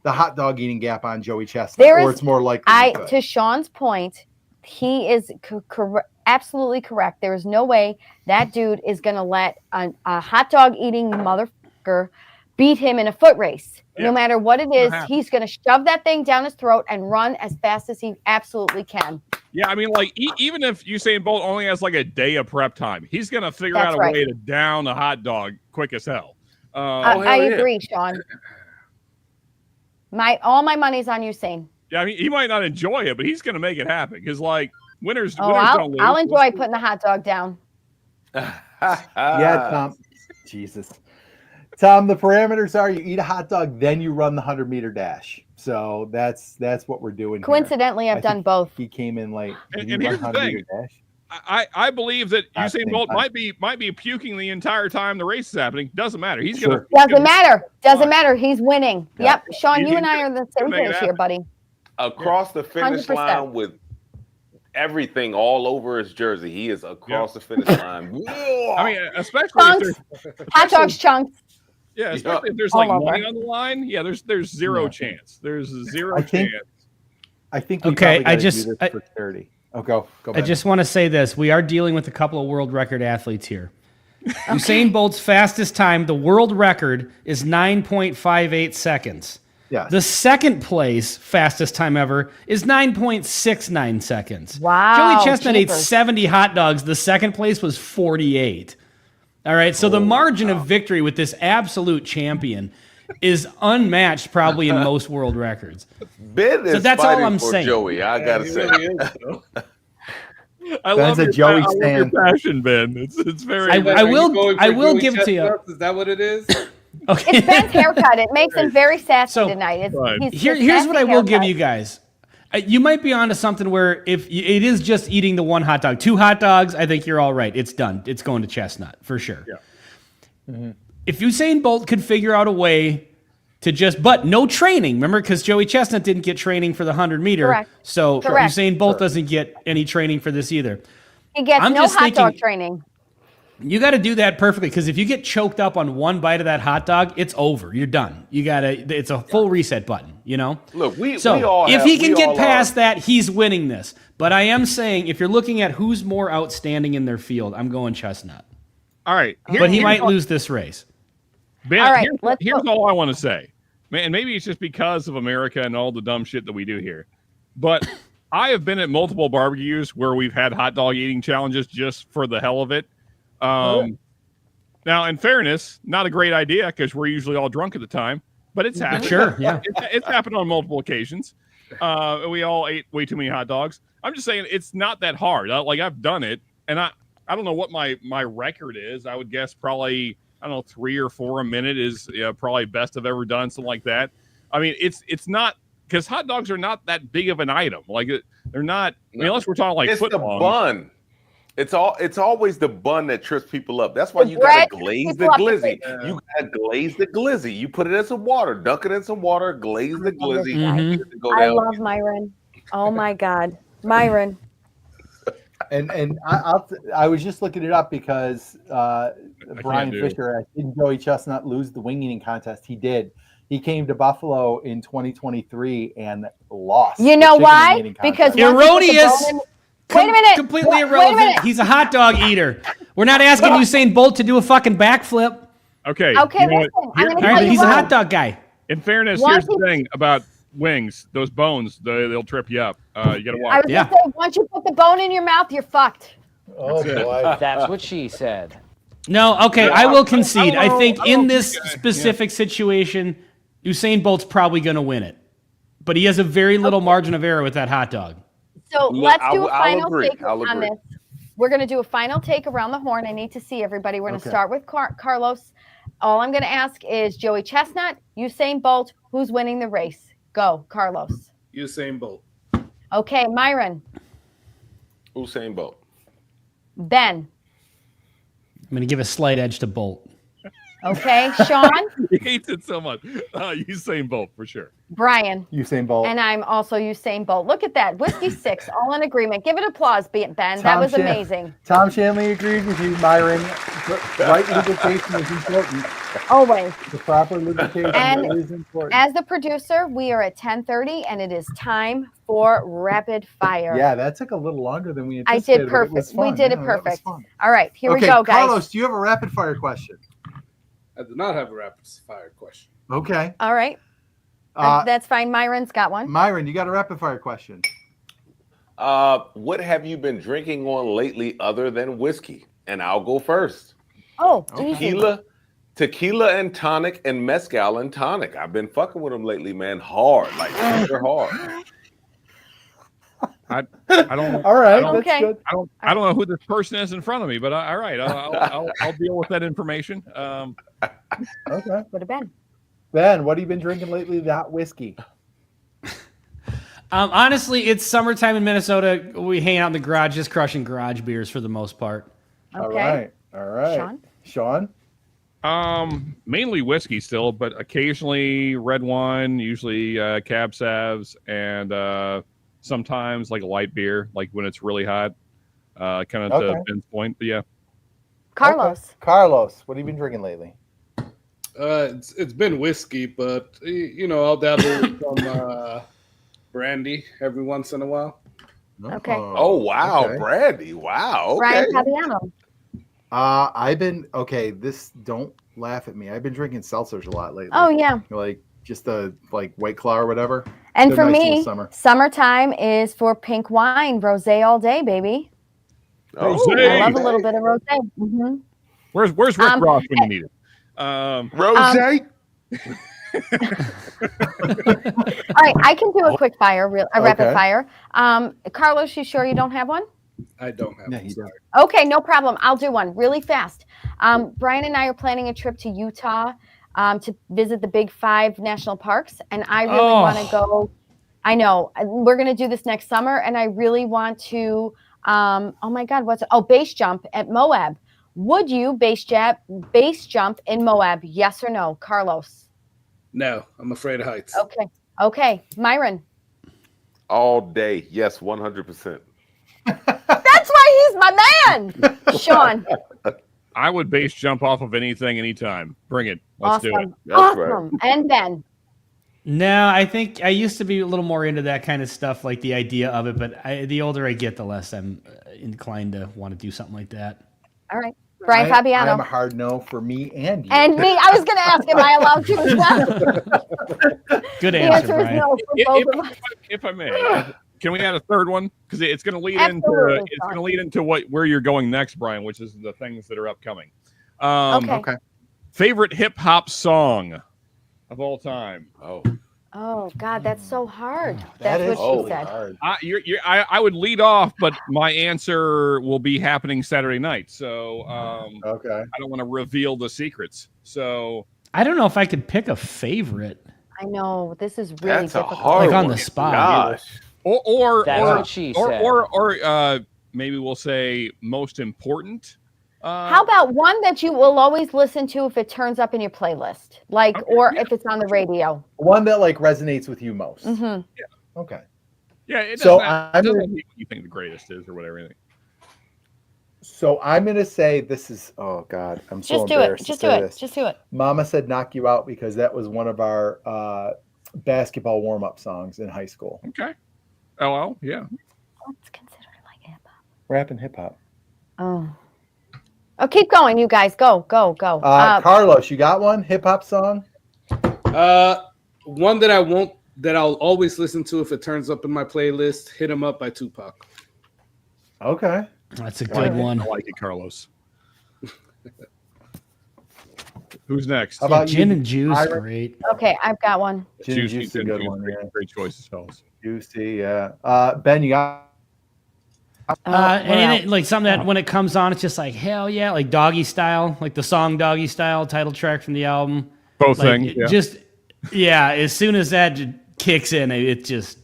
the hot dog eating gap on Joey Chestnut, or it's more likely. To Sean's point, he is absolutely correct. There is no way that dude is going to let a hot dog eating motherfucker beat him in a foot race. Yeah. No matter what it is, he's going to shove that thing down his throat and run as fast as he absolutely can. Yeah, I mean, like, even if Usain Bolt only has like a day of prep time, he's going to figure out a way to down a hot dog quick as hell. I agree, Sean. All my money's on Usain. Yeah, I mean, he might not enjoy it, but he's going to make it happen because, like, winners don't lose. I'll enjoy putting the hot dog down. Yeah, Tom. Jesus. Tom, the parameters are you eat a hot dog, then you run the 100-meter dash. So that's what we're doing. Coincidentally, I've done both. He came in late. And here's the thing. I believe that Usain Bolt might be puking the entire time the race is happening. Doesn't matter. Doesn't matter. He's winning. Yeah. Yep. Sean, you and I are on the same page here, buddy. Across the finish 100%. line with everything all over his jersey. He is across the finish line. I mean, especially chunks. Hot dogs chunks. Yeah, especially if there's like money on the line. Yeah, there's zero chance. There's zero chance. I think. Okay, I just for charity. Oh, go. I just want to say this: we are dealing with a couple of world record athletes here. Usain Bolt's fastest time, the world record, is 9.58 seconds. Yeah. The second place fastest time ever is 9.69 seconds. Wow. Joey Chestnut ate 70 hot dogs. The second place was 48. All right. So the margin of victory with this absolute champion is unmatched probably in most world records. Ben is so that's all I'm for saying. Joey, I gotta say. I love your passion, Ben. It's very. I will give it to you. Is that what it is? Okay. It's Ben's haircut. It makes him very sassy tonight. Here's what I will give you guys. You might be onto something where if it is just eating the one hot dog, 2 hot dogs, I think you're all right. It's done. It's going to Chestnut for sure. Yeah. Mm-hmm. If Usain Bolt could figure out a way to but no training, remember, because Joey Chestnut didn't get training for the 100-meter. Correct. So Usain Bolt doesn't get any training for this either. He gets no hot dog training. You got to do that perfectly because if you get choked up on one bite of that hot dog, it's over. You're done. It's a full reset button, you know? Look, if he can get past that, he's winning this. But I am saying if you're looking at who's more outstanding in their field, I'm going Chestnut. All right. But he might lose this race. Ben, all right, here's all I want to say. Man, and maybe it's just because of America and all the dumb shit that we do here. But I have been at multiple barbecues where we've had hot dog eating challenges just for the hell of it. Now, in fairness, not a great idea because we're usually all drunk at the time, but it's happened. Sure, yeah. It's happened on multiple occasions. We all ate way too many hot dogs. I'm just saying it's not that hard. Like I've done it, and I don't know what my record is. I would guess probably, I don't know, 3 or 4 a minute is probably best I've ever done, something like that. I mean, it's not because hot dogs are not that big of an item. Like they're not, I mean, unless we're talking like it's foot the long. bun. It's always the bun that trips people up. That's why you gotta glaze the glizzy. You gotta glaze the glizzy. You put it in some water, dunk it in some water, glaze the glizzy. Mm-hmm. I love Myron. Oh my God, Myron. And I was just looking it up because Brian Fisher, didn't Joey Chestnut lose the wing eating contest? He did. He came to Buffalo in 2023 and lost. You know why? Because erroneous. Wait a minute. Completely irrelevant. He's a hot dog eater. We're not asking Usain Bolt to do a fucking backflip. Okay. Okay, listen. All right, he's a hot dog guy. In fairness, here's the thing about wings. Those bones, they'll trip you up. You got to watch. I was gonna say, once you put the bone in your mouth, you're fucked. Oh boy. That's what she said. No, okay, Yeah, I will concede. I think in know this specific situation, Usain Bolt's probably going to win it. But he has a very little margin of error with that hot dog. So Look, let's do a I'll final agree. take I'll on agree. this. We're going to do a final take around the horn. I need to see everybody. We're going to start with Carlos. All I'm going to ask is Joey Chestnut, Usain Bolt, who's winning the race? Go, Carlos. Usain Bolt. Okay, Myron. Usain Bolt. Ben. I'm going to give a slight edge to Bolt. Okay, Sean. He hates it so much. Usain Bolt for sure. Brian. Usain Bolt. And I'm also Usain Bolt. Look at that. Whiskey 6, all in agreement. Give it applause, Ben. That was amazing. Tom Shanley agreed with you, Myron. Right lubrication is important. Always. The proper lubrication And is important. As the producer, we are at 10:30, and it is time for rapid fire. Yeah, that took a little longer than we I anticipated. did but it was perfect. fun. We did it Yeah, that was perfect. fun. All right, here we Okay, go, guys. Carlos, do you have a rapid fire question? I do not have a rapid fire question. Okay. All right. That's fine. Myron's got one. Myron, you got a rapid fire question. What have you been drinking on lately other than whiskey? And I'll go first. Oh, easy. Tequila and tonic and mezcal and tonic. I've been fucking with them lately, man. Hard, like super hard. I don't. All right. Okay. That's good. I don't know who this person is in front of me, but all right, I'll deal with that information. Okay. Would have been. Ben, what have you been drinking lately? That whiskey. Honestly, it's summertime in Minnesota. We hang out in the garage, just crushing garage beers for the most part. Okay. All right. Sean? Mainly whiskey still, but occasionally red wine, usually Cab Savs, and sometimes like a light beer, like when it's really hot. Kind of to Ben's point, but yeah. Carlos. Okay. Carlos, what have you been drinking lately? It's been whiskey, but I'll dabble with some brandy every once in a while. Okay. Oh wow, Okay. brandy! Wow. Okay. Brian Fabiano. I've been this don't laugh at me. I've been drinking seltzers a lot lately. Oh, yeah. Like just the White Claw or whatever. And They're for nice in the me, summer. summertime is for pink wine, rosé all day, baby. Rosé. I love a little bit of rosé. Mm-hmm. Where's Rick Ross when you need it? Rosé. All right, I can do a quick fire, rapid fire. Carlos, you sure you don't have one? I don't have Yeah, one. he does. Okay, no problem. I'll do one really fast. Brian and I are planning a trip to Utah to visit the Big 5 national parks, and I really want to go. I know we're going to do this next summer, and I really want to. Oh my God, base jump at Moab? Would you base jump in Moab? Yes or no, Carlos? No, I'm afraid of heights. Okay, Myron. All day, yes, 100%. That's why he's my man. Sean. I would base jump off of anything, anytime. Bring it. Let's do it. That's Awesome. right. And Ben. No, I think I used to be a little more into that kind of stuff, like the idea of it. But the older I get, the less I'm inclined to want to do something like that. All right. Brian Fabiano. I'm a hard no for me and you. And me. I was going to ask, am I allowed to as well? Good The answer, answer is Brian. no for both of us. If I may, can we add a third one? Because it's going to lead into where you're going next, Brian, which is the things that are upcoming. Okay. Favorite hip hop song of all time? Oh God, that's so hard. That That's is what she so said. hard. I would lead off, but my answer will be happening Saturday night. So Okay. I don't want to reveal the secrets. So I don't know if I could pick a favorite. I know this is really That's a difficult. hard Like on one. the spot. Gosh. or That's what she said. or maybe we'll say most important. How about one that you will always listen to if it turns up in your playlist, if it's on the radio? One that resonates with you most. Mm-hmm. Okay. Yeah, it So doesn't mean what you think the greatest is or whatever. So I'm gonna say this is. Oh God, I'm so Just do it. embarrassed. Just to do say it. this. Just do it. Mama said "Knock You Out" because that was one of our basketball warm-up songs in high school. Okay. Oh, yeah. What's considered like hip hop? Rap and hip hop. Oh, keep going, you guys. Go. Carlos, you got one hip hop song? One that I'll always listen to if it turns up in my playlist. "Hit 'Em Up" by Tupac. Okay. That's a good one. I like it, Carlos. Who's next? How about Gin you, and Juice, Myron? great. Okay, I've got one. Gin and Juice is a good one. Great, Yeah. great choice as fellas. Juicy, yeah. Ben, you got And like something that when it comes on, it's just like hell yeah, like Doggy Style, like the song Doggy Style, title track from the album. Both Like, things. Yeah. Just as soon as that kicks in, it just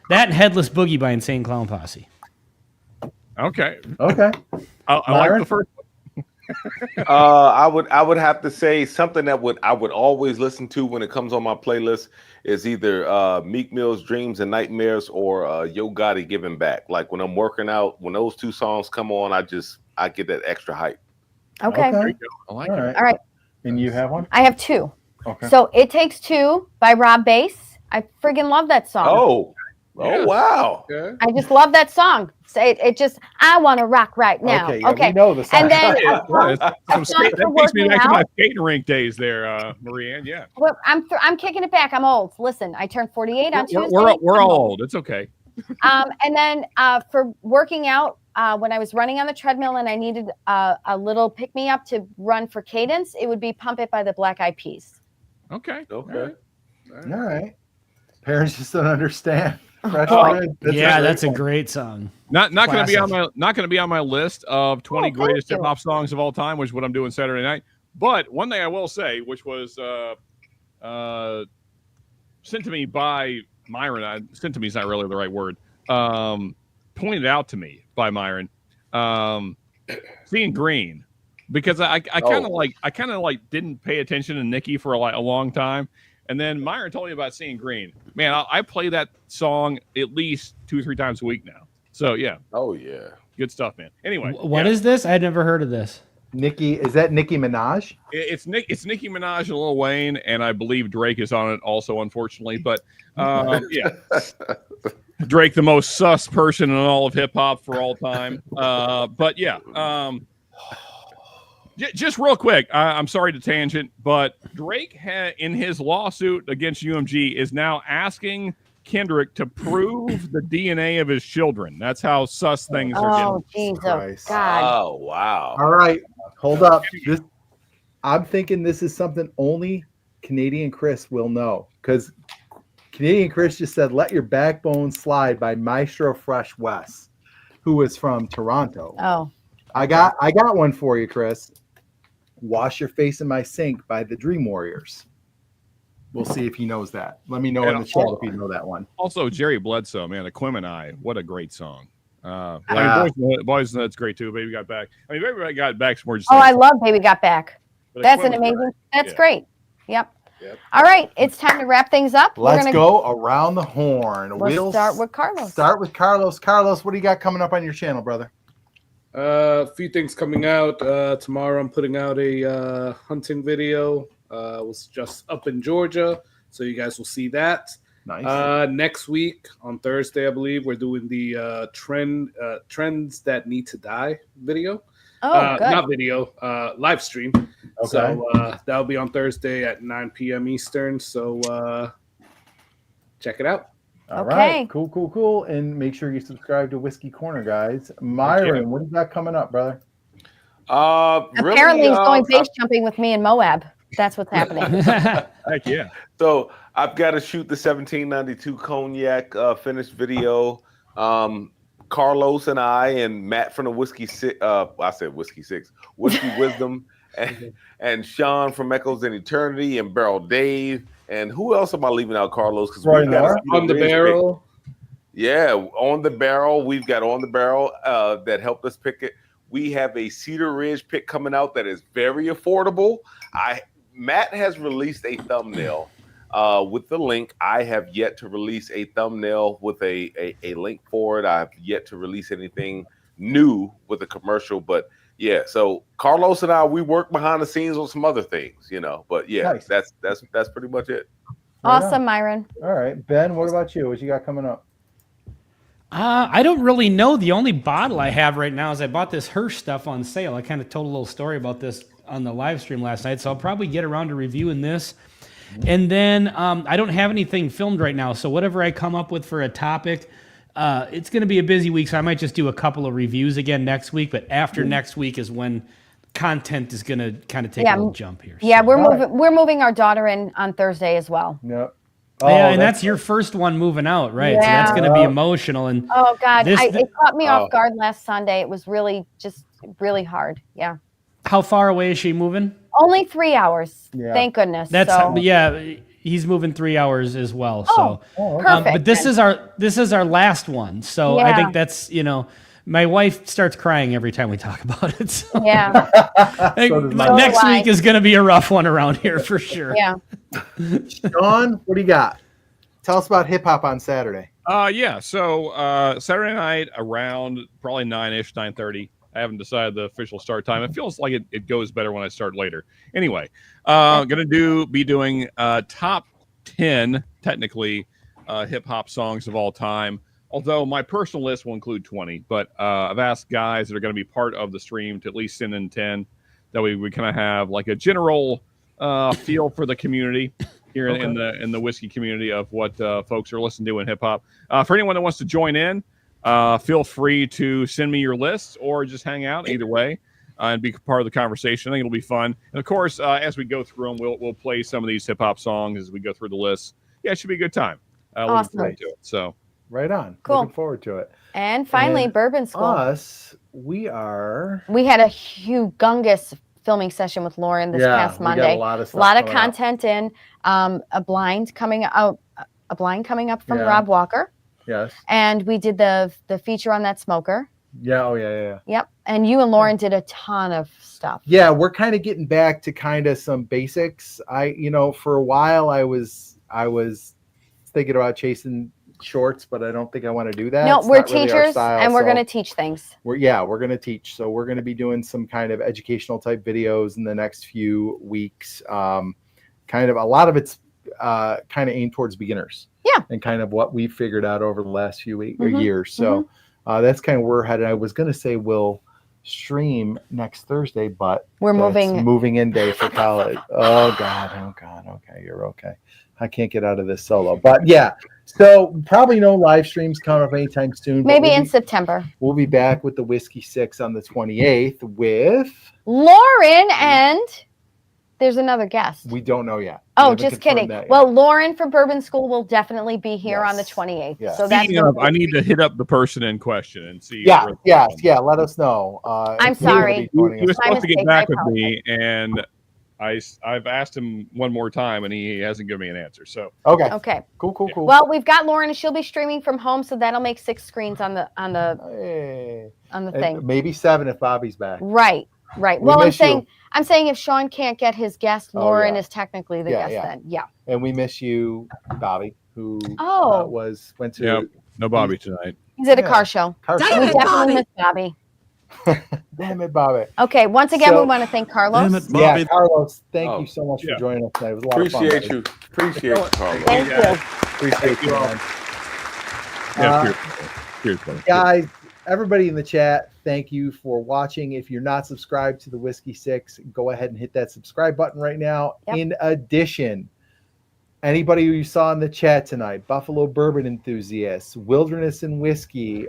that and Headless Boogie by Insane Clown Posse. Okay. okay. I like Myron? the first. I would have to say something that I would always listen to when it comes on my playlist is either Meek Mill's Dreams and Nightmares or Yo Gotti Giving Back. Like when I'm working out, when those two songs come on, I get that extra hype. Okay. I like it. All right. And you have one? I have two. Okay. So It Takes Two by Rob Bass. I friggin' love that song. Oh Yeah. wow. Yeah. I just love that song. Say it just I want to rock right now. Okay. Yeah, Okay. We know the song. And then Yeah, a song that for takes me working back to my out. skating rink days there, Marie-Ann. Yeah. Well, I'm kicking it back. I'm old. Listen, I turned 48 on Tuesday. We're I'm all old. It's okay. And then for working out, when I was running on the treadmill and I needed a little pick me up to run for cadence, it would be Pump It by the Black Eyed Peas. Okay. Okay. All right. Parents just don't understand. Fresh Oh, bread. That's a one. great song. Not going to be on Classic. my list of 20 thank greatest you. hip hop songs of all time, which is what I'm doing Saturday night. But one thing I will say, which was sent to me by Myron. Sent to me is not really the right word. Pointed out to me by Myron. Seeing Green, because I kind of like didn't pay attention to Nicki for a long time. And then Myron told me about Seeing Green. Man, I play that song at least 2 or 3 times a week now. So yeah, Oh yeah. good stuff, man. Anyway, What is this? I had never heard of this. Is that Nicki Minaj? it's Nicki Minaj and Lil Wayne, and I believe Drake is on it also, unfortunately. But yeah, Drake, the most sus person in all of hip hop for all time. But yeah, just real quick, I'm sorry to tangent, but Drake in his lawsuit against UMG is now asking Kendrick to prove the DNA of his children. That's how sus things are Oh, getting. Jesus, Christ. God. Oh wow. All right. Hold up. I'm thinking this is something only Canadian Chris will know, because Canadian Chris just said, "Let Your Backbone Slide" by Maestro Fresh West, who is from Toronto. Oh, I got one for you, Chris. "Wash Your Face in My Sink" by the Dream Warriors. We'll see if he knows that. Let me know in the chat if you know that one. Also, Jerry Bledsoe, man, Aquemini, what a great song. Boys Know it's great too. Baby Got Back. I mean, Baby Got Back's more just. I love Baby Got Back. but That's an Aquemini's amazing. great. That's Yeah. great. Yep. Yep. All right, it's time to wrap things up. Let's go around the horn. We'll start with Carlos. Start with Carlos. Carlos, what do you got coming up on your channel, brother? A few things coming out. Tomorrow I'm putting out a hunting video. Was just up in Georgia, so you guys will see that. Nice. Next week on Thursday, I believe, we're doing the trends that need to die video. Oh, good. Not video, live stream. Okay. So that'll be on Thursday at 9 p.m. Eastern. So check it out. All Okay. right. Cool. And make sure you subscribe to Whiskey Corner, guys. Myron, what do you got coming up, brother? Apparently, he's going base jumping with me in Moab. That's what's happening. Heck yeah. So I've got to shoot the 1792 cognac finished video. Carlos and I and Matt from the Whiskey Six. I said Whiskey Six, Whiskey Wisdom, and Sean from Echoes in Eternity, and Barrel Dave, and who else am I leaving out, Carlos? Because Roy Moore? On the barrel. Yeah, on the barrel. We've got on the barrel that helped us pick it. We have a Cedar Ridge pick coming out that is very affordable. Matt has released a thumbnail with the link. I have yet to release a thumbnail with a link for it. I've yet to release anything new with a commercial. But yeah, so Carlos and I, we work behind the scenes on some other things, But yeah, Nice. that's pretty much it. Awesome, Myron. All right. Ben, what about you? What you got coming up? I don't really know. The only bottle I have right now is I bought this Hirsch stuff on sale. I kind of told a little story about this on the live stream last night, so I'll probably get around to reviewing this. And then I don't have anything filmed right now, so whatever I come up with for a topic, it's going to be a busy week, so I might just do a couple of reviews again next week. But after next week is when content is going to kind of take a little jump here. Yeah, so. we're moving our daughter in on Thursday as well. Yep. Oh, yeah, and that's your first one moving out, right? Yeah. So that's going to be emotional. And oh God, it caught me off guard last Sunday. It was really hard. Yeah. How far away is she moving? Only 3 hours. Yeah. Thank goodness. He's moving 3 hours as well. So perfect. But this is our last one. So I think that's, my wife starts crying every time we talk about it. So. Yeah. Next week is going to be a rough one around here for sure. Yeah. Sean, what do you got? Tell us about hip hop on Saturday. So Saturday night around probably 9-ish, 9:30. I haven't decided the official start time. It feels like it goes better when I start later. Anyway, gonna be doing top 10 technically hip hop songs of all time. Although my personal list will include 20, but I've asked guys that are going to be part of the stream to at least send in 10. That way we kind of have like a general feel for the community here in the whiskey community of what folks are listening to in hip hop. For anyone that wants to join in, feel free to send me your lists or just hang out either way and be part of the conversation. I think it'll be fun. And of course, as we go through them, we'll play some of these hip hop songs as we go through the list. Yeah, it should be a good time. Awesome. Looking forward to it. So. Right on. Cool. Looking forward to it. And finally, Bourbon School. We had a humongous filming session with Lauren this past Monday. A lot of content in. A blind coming up from Rob Walker. Yes. And we did the feature on that smoker. Yeah. Oh yeah. Yep. And you and Lauren did a ton of stuff. Yeah, we're kind of getting back to kind of some basics. For a while I was thinking about chasing shorts, but I don't think I want to do that. No, we're teachers and we're going to teach things. We're going to teach. So we're going to be doing some kind of educational type videos in the next few weeks. Kind of a lot of it's kind of aimed towards beginners. Yeah. And kind of what we've figured out over the last few years. So that's kind of where we're headed. I was going to say we'll stream next Thursday, but we're moving in day for college. Oh God. Okay. You're okay. I can't get out of this solo, but yeah. So probably no live streams coming up anytime soon. Maybe in September. We'll be back with the Whiskey 6 on the 28th with Lauren, and there's another guest. We don't know yet. Oh, just kidding. Well, Lauren from Bourbon School will definitely be here on the 28th. Yes. So I need to hit up the person in question and see. Yeah. Let us know. I'm sorry. He was supposed to get back with me, and I've asked him one more time, and he hasn't given me an answer. So okay, cool. Well, we've got Lauren, and she'll be streaming from home, so that'll make 6 screens on the thing. Maybe 7 if Bobby's back. Right. Well, I'm saying if Sean can't get his guest, Lauren is technically the guest. Then And we miss you, Bobby, who went to. Yep. No Bobby tonight. He's at a car show. We definitely miss Bobby. Damn it, Bobby. Okay, once again, we want to thank Carlos. Damn it, Bobby. Yeah, Carlos, thank you so much for joining us tonight. It was a lot of fun. Appreciate you, Carlos. Thank you. Appreciate you, man. Cheers, buddy. Guys, everybody in the chat, thank you for watching. If you're not subscribed to the Whiskey 6, go ahead and hit that subscribe button right now. Yep. In addition, anybody who you saw in the chat tonight, Buffalo Bourbon Enthusiasts, Wilderness and Whiskey,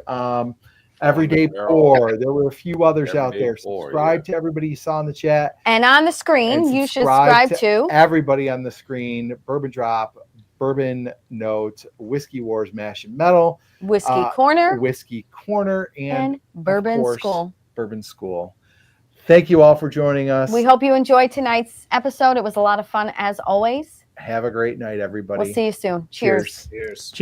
Everyday Pour. There were a few others out there. Subscribe to everybody you saw in the chat. And on the screen, you should subscribe to everybody on the screen. Bourbon Drop, Bourbon Note, Whiskey Wars, Mash and Metal, Whiskey Corner, and Bourbon School. Bourbon School. Thank you all for joining us. We hope you enjoyed tonight's episode. It was a lot of fun as always. Have a great night, everybody. We'll see you soon. Cheers. Cheers.